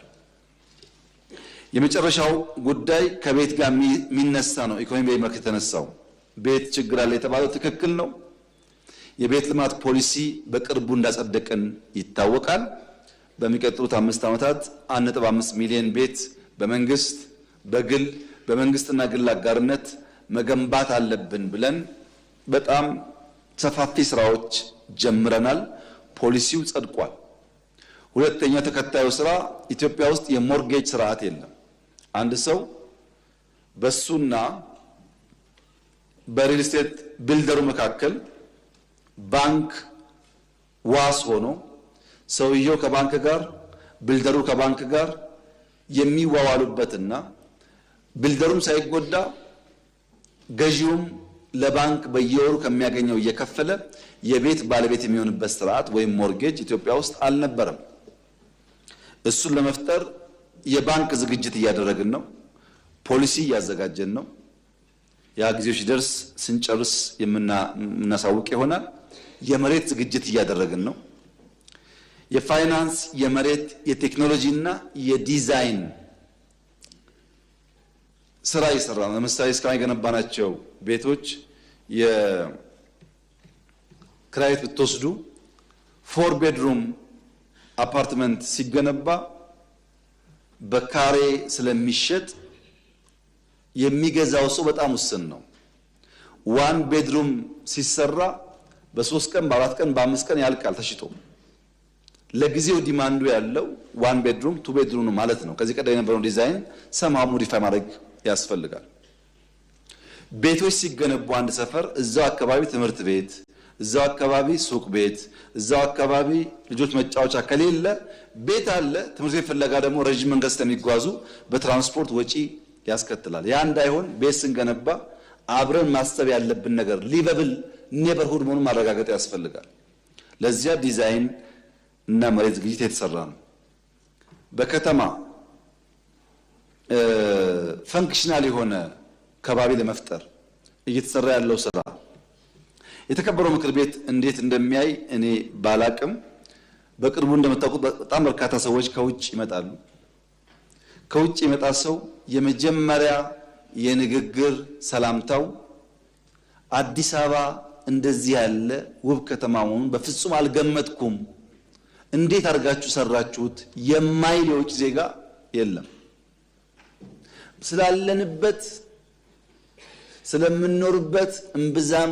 የመጨረሻው ጉዳይ ከቤት ጋር የሚነሳ ነው። ኢኮኖሚ በመልክ የተነሳው ቤት ችግር አለ የተባለው ትክክል ነው። የቤት ልማት ፖሊሲ በቅርቡ እንዳጸደቅን ይታወቃል። በሚቀጥሉት 5 ዓመታት 1.5 ሚሊዮን ቤት በመንግስት በግል በመንግስትና ግል አጋርነት መገንባት አለብን ብለን በጣም ሰፋፊ ስራዎች ጀምረናል። ፖሊሲው ጸድቋል። ሁለተኛ ተከታዩ ስራ ኢትዮጵያ ውስጥ የሞርጌጅ ስርዓት የለም። አንድ ሰው በሱና በሪል ስቴት ቢልደሩ መካከል ባንክ ዋስ ሆኖ ሰውየው ከባንክ ጋር ቢልደሩ ከባንክ ጋር የሚዋዋሉበትና ቢልደሩም ሳይጎዳ ገዢውም ለባንክ በየወሩ ከሚያገኘው እየከፈለ የቤት ባለቤት የሚሆንበት ስርዓት ወይም ሞርጌጅ ኢትዮጵያ ውስጥ አልነበረም። እሱን ለመፍጠር የባንክ ዝግጅት እያደረግን ነው። ፖሊሲ እያዘጋጀን ነው። ያ ጊዜው ሲደርስ ስንጨርስ የምናሳውቅ ይሆናል። የመሬት ዝግጅት እያደረግን ነው። የፋይናንስ፣ የመሬት፣ የቴክኖሎጂና የዲዛይን ስራ እየሰራ ነው። ለምሳሌ እስካሁን የገነባናቸው ቤቶች የክራይ ቤት ብትወስዱ 4 ቤድሩም አፓርትመንት ሲገነባ በካሬ ስለሚሸጥ የሚገዛው ሰው በጣም ውስን ነው። 1 ቤድሩም ሲሰራ በ3 ቀን በ4 ቀን በ5 ቀን ያልቃል ተሽጦ። ለጊዜው ዲማንዱ ያለው 1 ቤድሩም 2 ቤድሩም ነው ማለት ነው። ከዚህ ቀደም የነበረው ዲዛይን ሰማው ሞዲፋይ ማድረግ ያስፈልጋል። ቤቶች ሲገነቡ አንድ ሰፈር እዛው አካባቢ ትምህርት ቤት፣ እዛው አካባቢ ሱቅ ቤት፣ እዛው አካባቢ ልጆች መጫወቻ ከሌለ ቤት አለ ትምህርት ቤት ፍለጋ ደግሞ ረጅም መንገድ ስለሚጓዙ በትራንስፖርት ወጪ ያስከትላል። ያ እንዳይሆን ቤት ስንገነባ አብረን ማሰብ ያለብን ነገር ሊቨብል ኔበርሁድ መሆኑን ማረጋገጥ ያስፈልጋል። ለዚያ ዲዛይን እና መሬት ዝግጅት የተሰራ ነው። በከተማ ፈንክሽናል የሆነ ከባቢ ለመፍጠር እየተሰራ ያለው ስራ የተከበረው ምክር ቤት እንዴት እንደሚያይ እኔ ባላቅም በቅርቡ እንደምታውቁት በጣም በርካታ ሰዎች ከውጭ ይመጣሉ። ከውጭ የመጣ ሰው የመጀመሪያ የንግግር ሰላምታው አዲስ አበባ እንደዚህ ያለ ውብ ከተማ መሆኑን በፍጹም አልገመትኩም፣ እንዴት አድርጋችሁ ሰራችሁት የማይል የውጭ ዜጋ የለም። ስላለንበት ስለምንኖርበት እምብዛም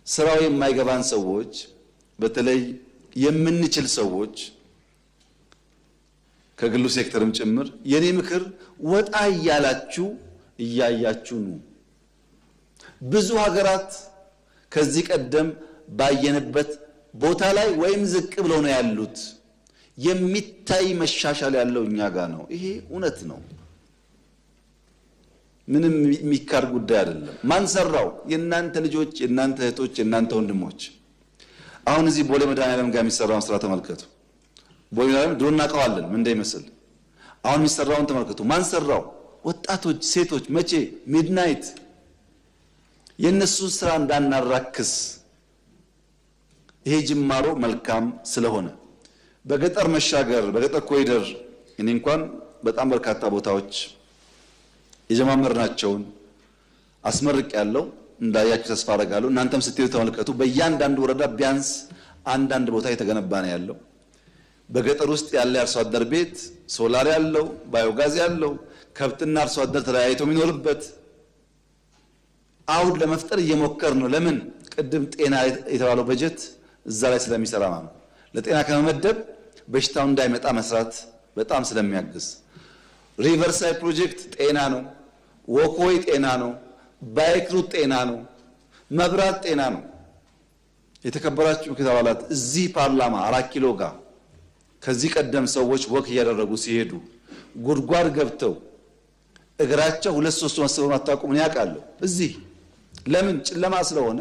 ስራው የማይገባን ሰዎች በተለይ የምንችል ሰዎች ከግሉ ሴክተርም ጭምር የኔ ምክር ወጣ እያላችሁ እያያችሁ ነው። ብዙ ሀገራት ከዚህ ቀደም ባየንበት ቦታ ላይ ወይም ዝቅ ብለው ነው ያሉት። የሚታይ መሻሻል ያለው እኛ ጋር ነው። ይሄ እውነት ነው። ምንም የሚካድ ጉዳይ አይደለም። ማን ሰራው? የእናንተ ልጆች፣ የእናንተ እህቶች፣ የእናንተ ወንድሞች። አሁን እዚህ ቦሌ መድኃኒዓለም ጋር የሚሰራውን ስራ ተመልከቱ። ቦሌ መድኃኒዓለም ድሮ እናውቀዋለን ምን እንደሚመስል። አሁን የሚሰራውን ተመልከቱ። ማን ሰራው? ወጣቶች፣ ሴቶች። መቼ? ሚድናይት። የነሱን ስራ እንዳናራክስ ይሄ ጅማሮ መልካም ስለሆነ በገጠር መሻገር፣ በገጠር ኮሪደር እኔ እንኳን በጣም በርካታ ቦታዎች የጀማመርናቸውን አስመርቅ ያለው እንዳያችሁ ተስፋ አደርጋለሁ። እናንተም ስትሄዱ ተመልከቱ። በእያንዳንዱ ወረዳ ቢያንስ አንዳንድ ቦታ የተገነባ ነው ያለው። በገጠር ውስጥ ያለ አርሶ አደር ቤት ሶላር ያለው፣ ባዮጋዝ ያለው፣ ከብትና አርሶ አደር ተለያይቶ የሚኖርበት አውድ ለመፍጠር እየሞከር ነው። ለምን? ቅድም ጤና የተባለው በጀት እዛ ላይ ስለሚሰራ ማለት ለጤና ከመመደብ በሽታው እንዳይመጣ መስራት በጣም ስለሚያግዝ። ሪቨርሳይድ ፕሮጀክት ጤና ነው። ወኮይ ጤና ነው። ባይክሩት ጤና ነው። መብራት ጤና ነው። የተከበራችሁ ምክር አባላት እዚህ ፓርላማ 4 ኪሎ ጋር ከዚህ ቀደም ሰዎች ወክ እያደረጉ ሲሄዱ ጉድጓድ ገብተው እግራቸው 2-3 መስፈሩን አታውቁም። እኔ አውቃለሁ። እዚህ ለምን? ጨለማ ስለሆነ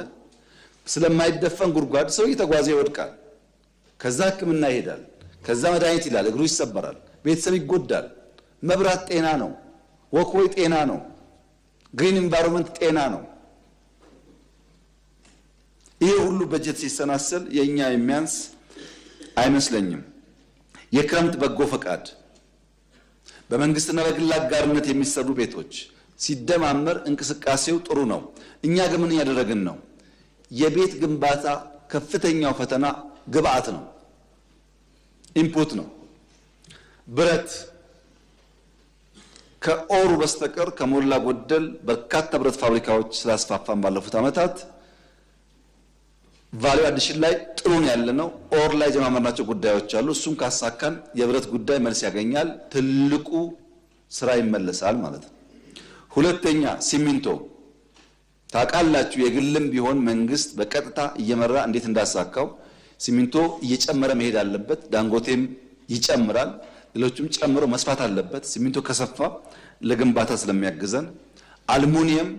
ስለማይደፈን ጉድጓድ ሰው እየተጓዘ ይወድቃል። ከዛ ሕክምና ይሄዳል። ከዛ መድኃኒት ይላል፣ እግሩ ይሰበራል፣ ቤተሰብ ይጎዳል። መብራት ጤና ነው። ወክወይ ጤና ነው። ግሪን ኢንቫይሮንመንት ጤና ነው። ይሄ ሁሉ በጀት ሲሰናሰል የኛ የሚያንስ አይመስለኝም። የክረምት በጎ ፈቃድ በመንግስትና በግል አጋርነት የሚሰሩ ቤቶች ሲደማመር እንቅስቃሴው ጥሩ ነው። እኛ ግን ምን ያደረግን ነው? የቤት ግንባታ ከፍተኛው ፈተና ግብአት ነው፣ ኢንፑት ነው። ብረት ከኦሩ በስተቀር ከሞላ ጎደል በርካታ ብረት ፋብሪካዎች ስላስፋፋን ባለፉት ዓመታት ቫልዩ አዲሽን ላይ ጥሩ ነው ያለነው። ኦር ላይ ጀማመርናቸው ጉዳዮች አሉ። እሱም ካሳካን የብረት ጉዳይ መልስ ያገኛል፣ ትልቁ ስራ ይመለሳል ማለት ነው። ሁለተኛ ሲሚንቶ ታውቃላችሁ፣ የግልም ቢሆን መንግስት በቀጥታ እየመራ እንዴት እንዳሳካው ሲሚንቶ እየጨመረ መሄድ አለበት። ዳንጎቴም ይጨምራል፣ ሌሎችም ጨምሮ መስፋት አለበት። ሲሚንቶ ከሰፋ ለግንባታ ስለሚያግዘን አልሙኒየም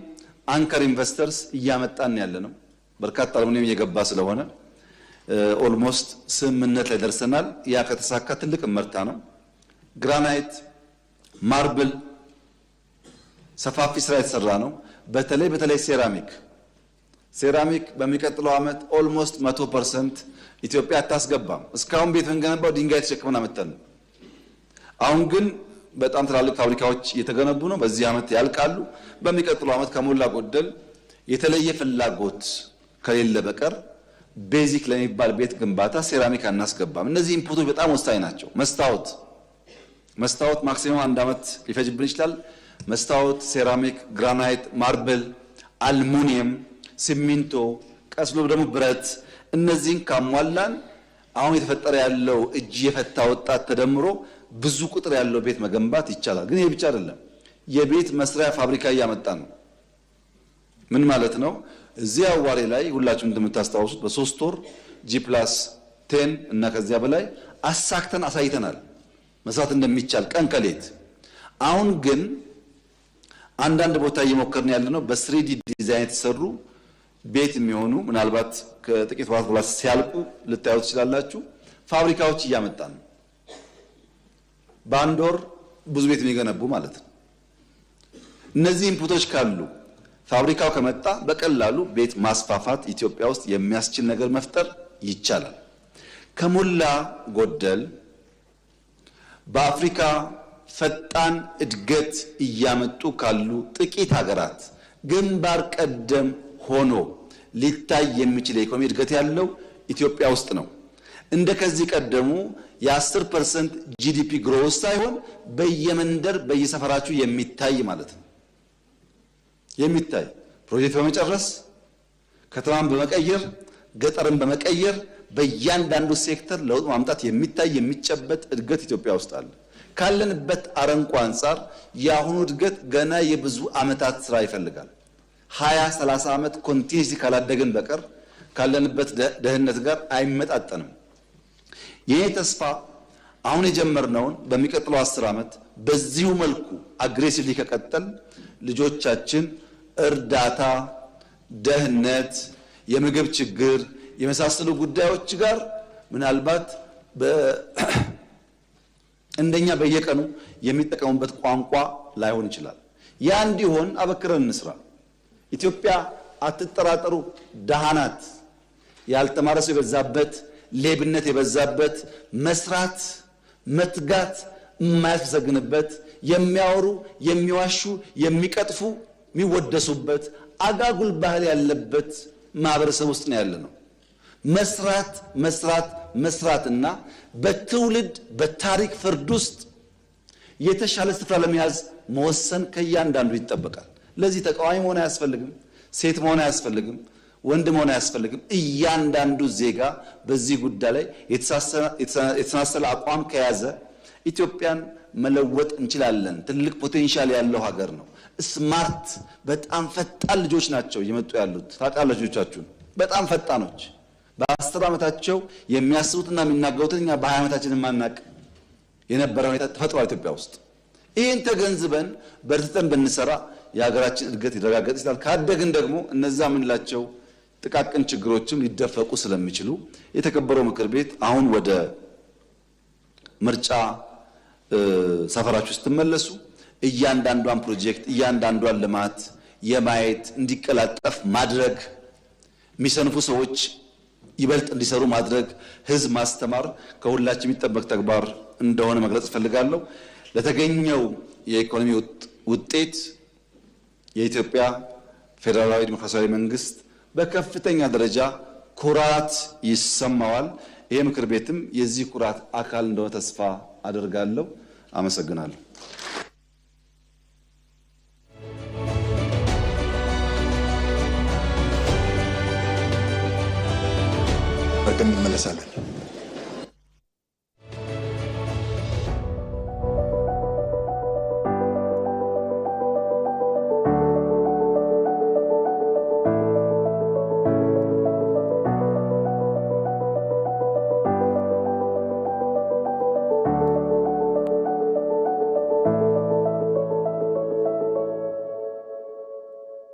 አንከር ኢንቨስተርስ እያመጣን ያለነው በርካታ አልሙኒየም እየገባ ስለሆነ ኦልሞስት ስምምነት ላይ ደርሰናል። ያ ከተሳካ ትልቅ ምርታ ነው። ግራናይት፣ ማርብል ሰፋፊ ስራ የተሰራ ነው። በተለይ ሴራሚክ በሚቀጥለው ዓመት ኦልሞስት 100% ኢትዮጵያ አታስገባም። እስካሁን ቤት እንገነባው ድንጋይ ተሸክመን አመጣን። አሁን ግን በጣም ትላልቅ ፋብሪካዎች እየተገነቡ ነው። በዚህ ዓመት ያልቃሉ። በሚቀጥለው ዓመት ከሞላ ጎደል የተለየ ፍላጎት ከሌለ በቀር ቤዚክ ለሚባል ቤት ግንባታ ሴራሚክ አናስገባም። እነዚህ ኢንፑቶች በጣም ወሳኝ ናቸው። መስታወት ማክሲመም 1 ዓመት ሊፈጅብን ይችላል። መስታወት፣ ሴራሚክ፣ ግራናይት፣ ማርብል፣ አልሙኒየም፣ ሲሚንቶ፣ ቀስ ብሎ ደግሞ ብረት፣ እነዚህን ካሟላን አሁን የተፈጠረ ያለው እጅ የፈታ ወጣት ተደምሮ ብዙ ቁጥር ያለው ቤት መገንባት ይቻላል። ግን ይሄ ብቻ አይደለም። የቤት መስሪያ ፋብሪካ እያመጣን ነው። ምን ማለት ነው? እዚህ አዋሬ ላይ ሁላችሁም እንደምታስታውሱት በ3 ወር G+10 እና ከዚያ በላይ አሳክተን አሳይተናል መስራት እንደሚቻል ቀን ከሌት። አሁን ግን አንዳንድ ቦታ እየሞከርን ያለነው በ3D ዲዛይን የተሰሩ ቤት የሚሆኑ ምናልባት ከጥቂት ወራት በኋላ ሲያልቁ ልታዩ ትችላላችሁ። ፋብሪካዎች እያመጣን ነው። በአንድ ወር ብዙ ቤት የሚገነቡ ማለት ነው። እነዚህ ኢንፑቶች ካሉ ፋብሪካው ከመጣ በቀላሉ ቤት ማስፋፋት ኢትዮጵያ ውስጥ የሚያስችል ነገር መፍጠር ይቻላል። ከሞላ ጎደል በአፍሪካ ፈጣን እድገት እያመጡ ካሉ ጥቂት ሀገራት ግንባር ቀደም ሆኖ ሊታይ የሚችል የኢኮኖሚ እድገት ያለው ኢትዮጵያ ውስጥ ነው። እንደ ከዚህ ቀደሙ የ10% ጂዲፒ ግሮዝ ሳይሆን በየመንደር በየሰፈራችሁ የሚታይ ማለት ነው። የሚታይ ፕሮጀክት በመጨረስ ከተማን በመቀየር ገጠርን በመቀየር በእያንዳንዱ ሴክተር ለውጥ ማምጣት የሚታይ የሚጨበጥ እድገት ኢትዮጵያ ውስጥ አለ። ካለንበት አረንቋ አንፃር የአሁኑ እድገት ገና የብዙ ዓመታት ስራ ይፈልጋል። 20-30 ዓመት ኮንቲኒዩስሊ ካላደግን በቀር ካለንበት ደህንነት ጋር አይመጣጠንም። ይሄ ተስፋ አሁን የጀመርነውን በሚቀጥለው 10 ዓመት በዚሁ መልኩ አግሬሲቭሊ ከቀጠል ልጆቻችን እርዳታ፣ ደህንነት፣ የምግብ ችግር፣ የመሳሰሉ ጉዳዮች ጋር ምናልባት እንደኛ በየቀኑ የሚጠቀሙበት ቋንቋ ላይሆን ይችላል። ያ እንዲሆን አበክረን እንስራ። ኢትዮጵያ አትጠራጠሩ ደሃ ናት። ያልተማረ ሰው የበዛበት፣ ሌብነት የበዛበት፣ መስራት መትጋት የማያስመሰግንበት፣ የሚያወሩ የሚዋሹ የሚቀጥፉ የሚወደሱበት አጋጉል ባህል ያለበት ማህበረሰብ ውስጥ ነው ያለነው። መስራት መስራት መስራትና በትውልድ በታሪክ ፍርድ ውስጥ የተሻለ ስፍራ ለመያዝ መወሰን ከእያንዳንዱ ይጠበቃል። ለዚህ ተቃዋሚ መሆን አያስፈልግም፣ ሴት መሆን አያስፈልግም፣ ወንድ መሆን አያስፈልግም። እያንዳንዱ ዜጋ በዚህ ጉዳይ ላይ የተሰናሰለ አቋም ከያዘ ኢትዮጵያን መለወጥ እንችላለን። ትልቅ ፖቴንሻል ያለው ሀገር ነው። ስማርት በጣም ፈጣን ልጆች ናቸው እየመጡ ያሉት። ታውቃላችሁ ልጆቻችሁን በጣም ፈጣኖች። በ10 ዓመታቸው የሚያስቡትና የሚናገሩትን እኛ በ20 ዓመታችን ማናቅ የነበረው ተፈጥሯል ኢትዮጵያ ውስጥ። ይህን ተገንዝበን በርትተን ብንሰራ የሀገራችን እድገት ይረጋገጥ ይችላል። ካደግን ደግሞ እነዛ ምንላቸው ጥቃቅን ችግሮችም ሊደፈቁ ስለሚችሉ የተከበረው ምክር ቤት አሁን ወደ ምርጫ ሰፈራችሁ ስትመለሱ እያንዳንዷን ፕሮጀክት እያንዳንዷን ልማት የማየት እንዲቀላጠፍ ማድረግ፣ የሚሰንፉ ሰዎች ይበልጥ እንዲሰሩ ማድረግ፣ ህዝብ ማስተማር ከሁላችን የሚጠበቅ ተግባር እንደሆነ መግለጽ እፈልጋለሁ። ለተገኘው የኢኮኖሚ ውጤት የኢትዮጵያ ፌደራላዊ ዲሞክራሲያዊ መንግስት በከፍተኛ ደረጃ ኩራት ይሰማዋል። ይሄ ምክር ቤትም የዚህ ኩራት አካል እንደሆነ ተስፋ አደርጋለሁ። አመሰግናለሁ። በቀን እንመለሳለን።